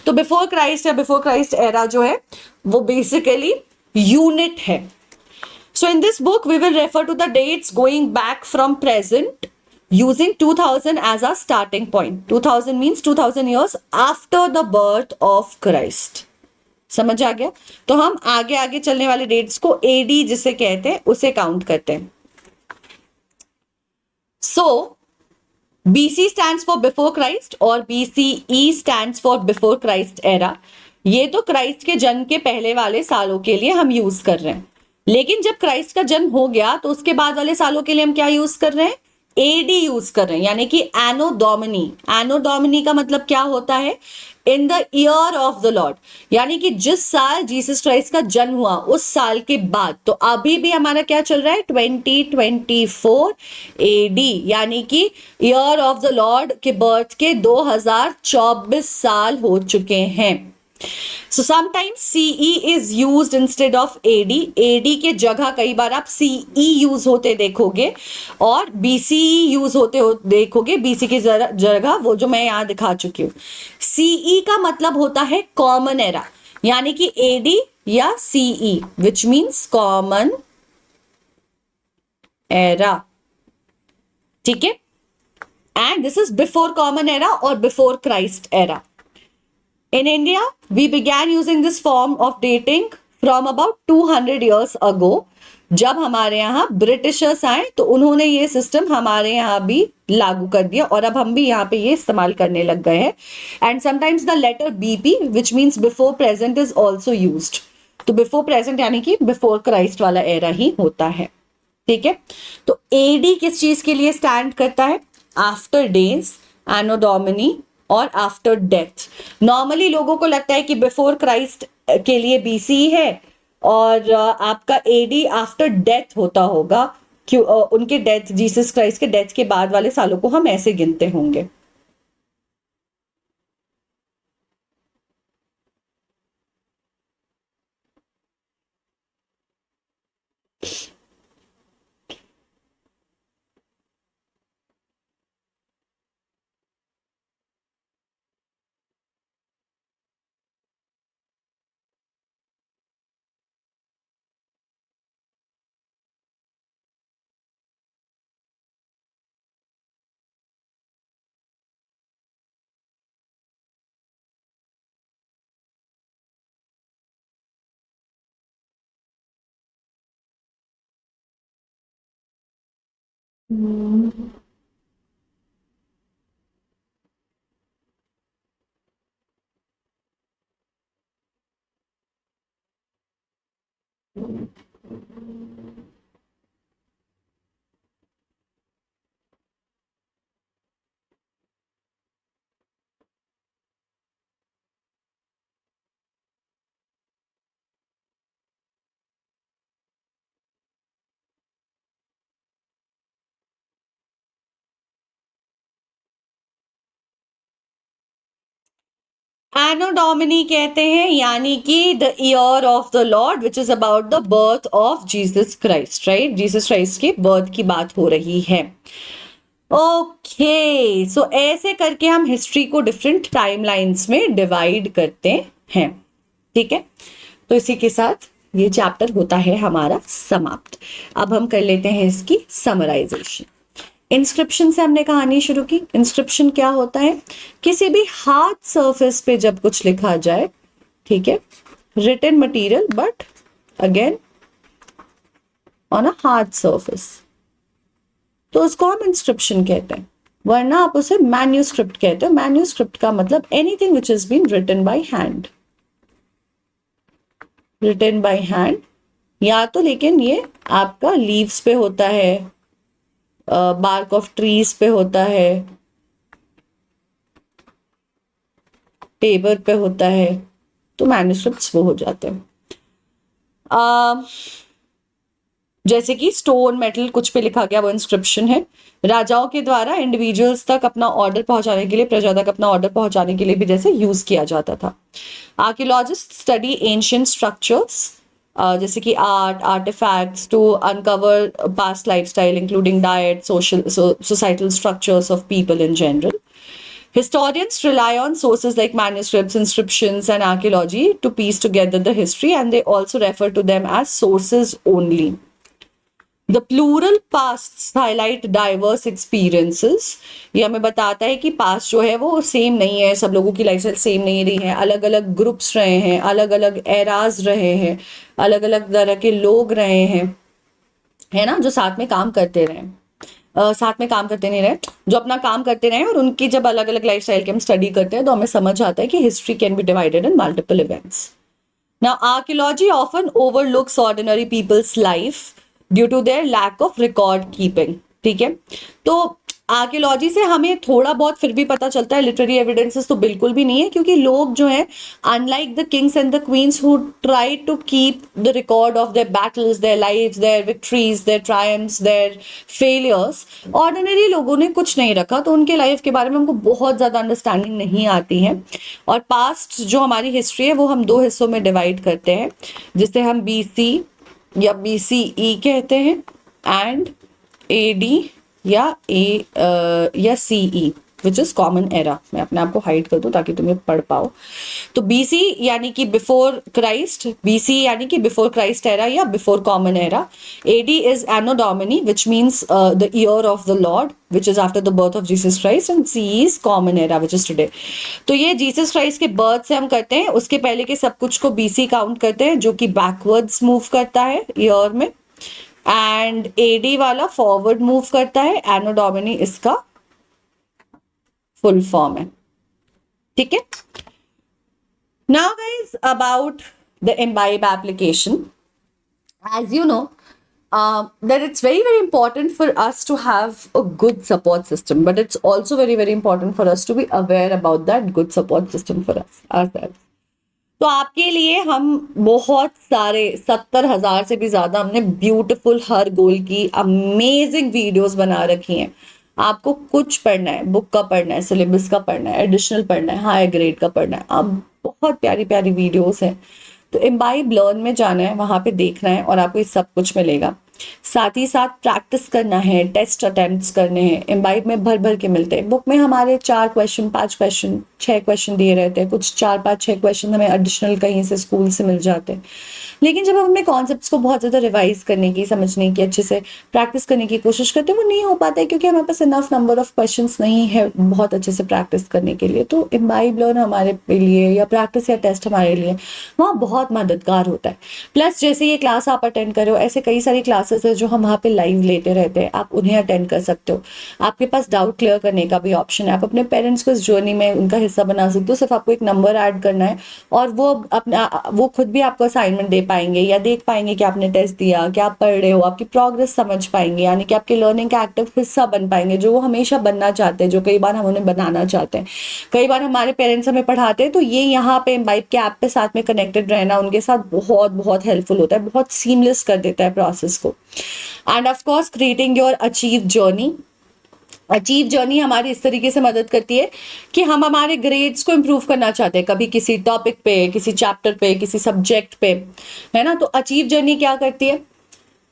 तो बिफोर क्राइस्ट या बिफोर क्राइस्ट एरा जो है वो बेसिकली यूनिट है। So in this book we will refer to the dates going back from present using 2000 as a starting point. 2000 means 2000 years after the birth of Christ. समझ आ गया? तो हम आगे आगे चलने वाले डेट्स को AD जिसे कहते हैं उसे काउंट करते हैं। So BC stands for before Christ और BCE stands for before Christ era. ये तो क्राइस्ट के जन्म के पहले वाले सालों के लिए हम यूज कर रहे हैं, लेकिन जब क्राइस्ट का जन्म हो गया तो उसके बाद वाले सालों के लिए हम क्या यूज कर रहे हैं? एडी यूज कर रहे हैं, यानी कि एनो डोमिनी। एनो डोमिनी का मतलब क्या होता है? In the year of the Lord, यानी कि जिस साल जीसस क्राइस्ट का जन्म हुआ उस साल के बाद। तो अभी भी हमारा क्या चल रहा है? 2024 एडी, यानी कि ईयर ऑफ द लॉर्ड के बर्थ के 2024 साल हो चुके हैं। So sometimes CE is used instead of AD. AD के जगह कई बार आप सीई यूज होते देखोगे और बीसीई यूज होते देखोगे। बीसी की जगह वो जो मैं यहां दिखा चुकी हूं। सीई का मतलब होता है कॉमन एरा, यानी कि एडी या CE, which means common era. ठीक है, and this is before common era और before Christ era. In India, we began using this form of dating from about 200 years ago. जब हमारे यहाँ ब्रिटिशर्स आए तो उन्होंने ये सिस्टम हमारे यहाँ भी लागू कर दिया और अब हम भी यहाँ पे ये इस्तेमाल करने लग गए हैं। And sometimes the letter BP which means before present is also used. तो बिफोर प्रेजेंट यानी कि बिफोर क्राइस्ट वाला एरा ही होता है। ठीक है, तो एडी किस चीज के लिए स्टैंड करता है? आफ्टर डेज, एनो डोमिनी और आफ्टर डेथ। नॉर्मली लोगों को लगता है कि बिफोर क्राइस्ट के लिए बीसी है और आपका एडी आफ्टर डेथ होता होगा, क्यों? उनके डेथ, जीसस क्राइस्ट के डेथ के बाद वाले सालों को हम ऐसे गिनते होंगे। एनो डोमिनी कहते हैं, यानी कि the year of the Lord which is about the birth of Jesus Christ. Right, Jesus Christ के बर्थ की बात हो रही है। ओके, सो ऐसे करके हम हिस्ट्री को डिफरेंट टाइमलाइंस में डिवाइड करते हैं। ठीक है, तो इसी के साथ ये चैप्टर होता है हमारा समाप्त। अब हम कर लेते हैं इसकी समराइजेशन। इंस्क्रिप्शन से हमने कहानी शुरू की। इंस्क्रिप्शन क्या होता है? किसी भी हार्ड सरफेस पे जब कुछ लिखा जाए, ठीक है, written material but again on a hard surface, तो उसको हम इंस्क्रिप्शन कहते हैं, वरना आप उसे मैन्यूस्क्रिप्ट कहते हो। मैन्यूस्क्रिप्ट का मतलब anything which is been written by hand, written by hand, या तो लेकिन ये आपका लीव्स पे होता है, बार्क ऑफ ट्रीज पे होता है, पेपर पे होता है, तो मैन्यूस्क्रिप्ट्स वो हो जाते हैं। जैसे कि स्टोन, मेटल, कुछ पे लिखा गया वो इंस्क्रिप्शन है। राजाओं के द्वारा इंडिविजुअल्स तक अपना ऑर्डर पहुंचाने के लिए, प्रजा तक अपना ऑर्डर पहुंचाने के लिए भी जैसे यूज किया जाता था। आर्कियोलॉजिस्ट स्टडी एंशियंट स्ट्रक्चर्स, जैसे कि art, artifacts to uncover past lifestyle including diet, social, societal structures of people in general. Historians rely on sources like manuscripts, inscriptions, and archaeology to piece together the history, and they also refer to them as sources only. The plural pasts highlight diverse experiences. ये हमें बताता है कि past जो है वो same नहीं है, सब लोगों की लाइफस्टाइल सेम नहीं रही है, अलग अलग ग्रुप्स रहे हैं, अलग अलग एराज रहे हैं, अलग अलग तरह के लोग रहे हैं, है ना, जो साथ में काम करते रहे। साथ में काम करते नहीं रहे, जो अपना काम करते रहे, और उनकी जब अलग अलग लाइफस्टाइल की हम स्टडी करते हैं तो हमें समझ आता है कि history can be divided in multiple events. Now archaeology often overlooks ordinary people's life due to their lack of record keeping. ठीक है। तो आर्कियोलॉजी से हमें थोड़ा बहुत फिर भी पता चलता है, लिटरेरी एविडेंसेस तो बिल्कुल भी नहीं है, क्योंकि लोग जो हैं unlike the kings and the queens who try to keep the record of their battles, their lives, their victories, their triumphs, their failures, ordinary लोगों ने कुछ नहीं रखा, तो उनके लाइफ के बारे में हमको बहुत ज़्यादा अंडरस्टैंडिंग नहीं आती है। और पास्ट जो हमारी हिस्ट्री है वो हम दो हिस्सों में डिवाइड करते हैं, जिसे हम BC या BCE कहते हैं, एंड AD या CE which is common era. मैं अपने आप को हाइड कर दूं ताकि तुम्हें पढ़ पाओ। तो BC यानी कि बिफोर क्राइस्ट, BC यानी कि बिफोर क्राइस्ट एरा या before common era. AD is Anno Domini which means the year of the Lord which is after the birth of Jesus Christ, and CE is common era which is today. तो ये Jesus Christ के birth से हम करते हैं, उसके पहले के सब कुछ को BC काउंट करते हैं, जो कि बैकवर्ड्स मूव करता है ईयर में, एंड AD वाला फॉरवर्ड मूव करता है। एनो डोमिनी इसका फुल फॉर्म है, ठीक है। Now guys about the imbibe application, as you know that it's very important for us to have a good support system, but it's also very important for us to be aware about that good support system for us ourselves. तो आपके लिए हम बहुत सारे 70,000 से भी ज्यादा हमने ब्यूटीफुल हर गोल की अमेजिंग वीडियोस बना रखी हैं। आपको कुछ पढ़ना है, बुक का पढ़ना है, सिलेबस का पढ़ना है, एडिशनल पढ़ना है, हाई ग्रेड का पढ़ना है, अब बहुत प्यारी प्यारी वीडियोस हैं। तो imbibe लर्न में जाना है, वहां पे देखना है और आपको ये सब कुछ मिलेगा। साथ ही साथ प्रैक्टिस करना है, टेस्ट अटेम्प्ट्स करने हैं, imbibe में भर भर के मिलते हैं। बुक में हमारे 4 क्वेश्चन, 5 क्वेश्चन, 6 क्वेश्चन दिए रहते हैं, कुछ 4, 5, 6 क्वेश्चन हमें एडिशनल कहीं से स्कूल से मिल जाते हैं। लेकिन जब हम अपने कॉन्सेप्ट्स को बहुत ज़्यादा रिवाइज करने की, समझने की, अच्छे से प्रैक्टिस करने की कोशिश करते हैं, वो नहीं हो पाता है क्योंकि हमारे पास इनफ नंबर ऑफ क्वेश्चंस नहीं है बहुत अच्छे से प्रैक्टिस करने के लिए। तो imbibe लर्न हमारे लिए या प्रैक्टिस या टेस्ट हमारे लिए वहाँ बहुत मददगार होता है। प्लस जैसे ये क्लास आप अटेंड कर रहे हो, ऐसे कई सारी क्लासेस है जो हम वहाँ पे लाइव लेते रहते हैं, आप उन्हें अटेंड कर सकते हो। आपके पास डाउट क्लियर करने का भी ऑप्शन है, आप अपने पेरेंट्स को इस जर्नी में उनका हिस्सा बना सकते हो। सिर्फ आपको एक नंबर ऐड करना है और वो खुद भी आपको असाइनमेंट दे पाएंगे या देख पाएंगे कि आपने टेस्ट दिया, क्या आप पढ़ रहे हो, आपकी प्रोग्रेस समझ पाएंगे, यानी कि आपके लर्निंग का एक्टिव हिस्सा बन पाएंगे, जो वो हमेशा बनना चाहते हैं, जो कई बार हम उन्हें बनाना चाहते हैं। कई बार हमारे पेरेंट्स हमें पढ़ाते हैं, तो ये यहाँ पे imbibe के ऐप पे साथ में कनेक्टेड रहना उनके साथ बहुत बहुत हेल्पफुल होता है, बहुत सीमलेस कर देता है प्रोसेस को। End of course creating your achieve journey हमारी इस तरीके से मदद करती है कि हम हमारे ग्रेड्स को इम्प्रूव करना चाहते हैं, कभी किसी टॉपिक पे, किसी चैप्टर पे, किसी सब्जेक्ट पे, है ना। तो अचीव जर्नी क्या करती है,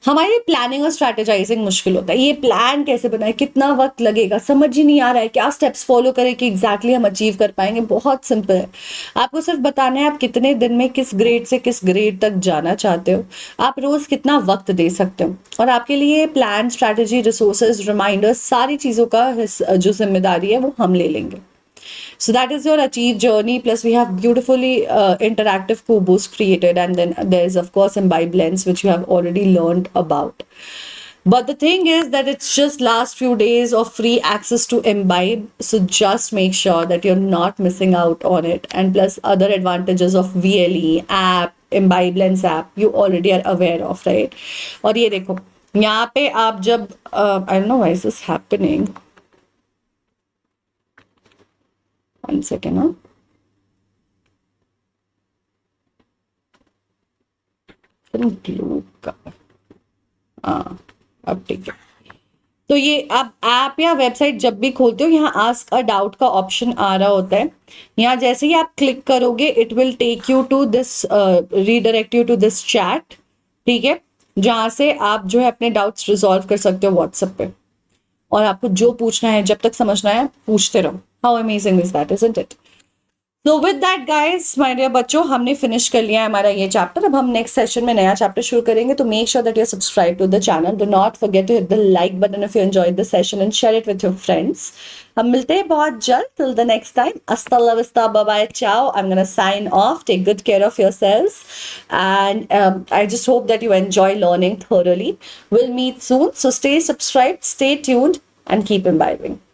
हमारी प्लानिंग और स्ट्रैटेजाइजिंग मुश्किल होता है। ये प्लान कैसे बनाए, कितना वक्त लगेगा, समझ ही नहीं आ रहा है, क्या स्टेप्स फॉलो करें कि एग्जैक्टली हम अचीव कर पाएंगे। बहुत सिंपल है, आपको सिर्फ बताना है आप कितने दिन में किस ग्रेड से किस ग्रेड तक जाना चाहते हो, आप रोज कितना वक्त दे सकते हो, और आपके लिए प्लान, स्ट्रैटेजी, रिसोर्सेज, रिमाइंडर्स, सारी चीज़ों का जो जिम्मेदारी है वो हम ले लेंगे। So that is your achieve journey. Plus we have beautifully interactive kubos created, and then there is of course imbibe lens, which you have already learned about. But the thing is that it's just last few days of free access to imbibe, so just make sure that you're not missing out on it. And plus other advantages of VLE app, imbibe lens app, you already are aware of, right? और ये देखो यहाँ पे आप जब I don't know why is this happening. One second, हाँ glue का, हाँ अब ठीक है। तो ये आप ऐप या वेबसाइट जब भी खोलते हो, यहाँ आस्क अ डाउट का ऑप्शन आ रहा होता है। यहाँ जैसे ही आप क्लिक करोगे it will take you to this, redirect you to this chat, ठीक है, जहाँ से आप जो है अपने डाउट्स रिजॉल्व कर सकते हो व्हाट्सएप पे, और आपको जो पूछना है जब तक समझना है पूछते रहो। How amazing is that, isn't it? So with that guys, my dear बच्चों, हमने फिनिश कर लिया है हमारा ये चैप्टर। अब हम नेक्स्ट सेशन में नया चैप्टर शुरू करेंगे, तो make sure that you subscribe to the channel. Do not forget to hit the like button if you enjoyed the session and share it with your friends. हम मिलते हैं बहुत जल्द। Till the next time, hasta la vista, bye bye, ciao. I'm gonna sign off. Take good care of yourselves, and I just hope that you enjoy learning thoroughly. We'll meet soon, so stay subscribed, stay tuned, and keep imbibing.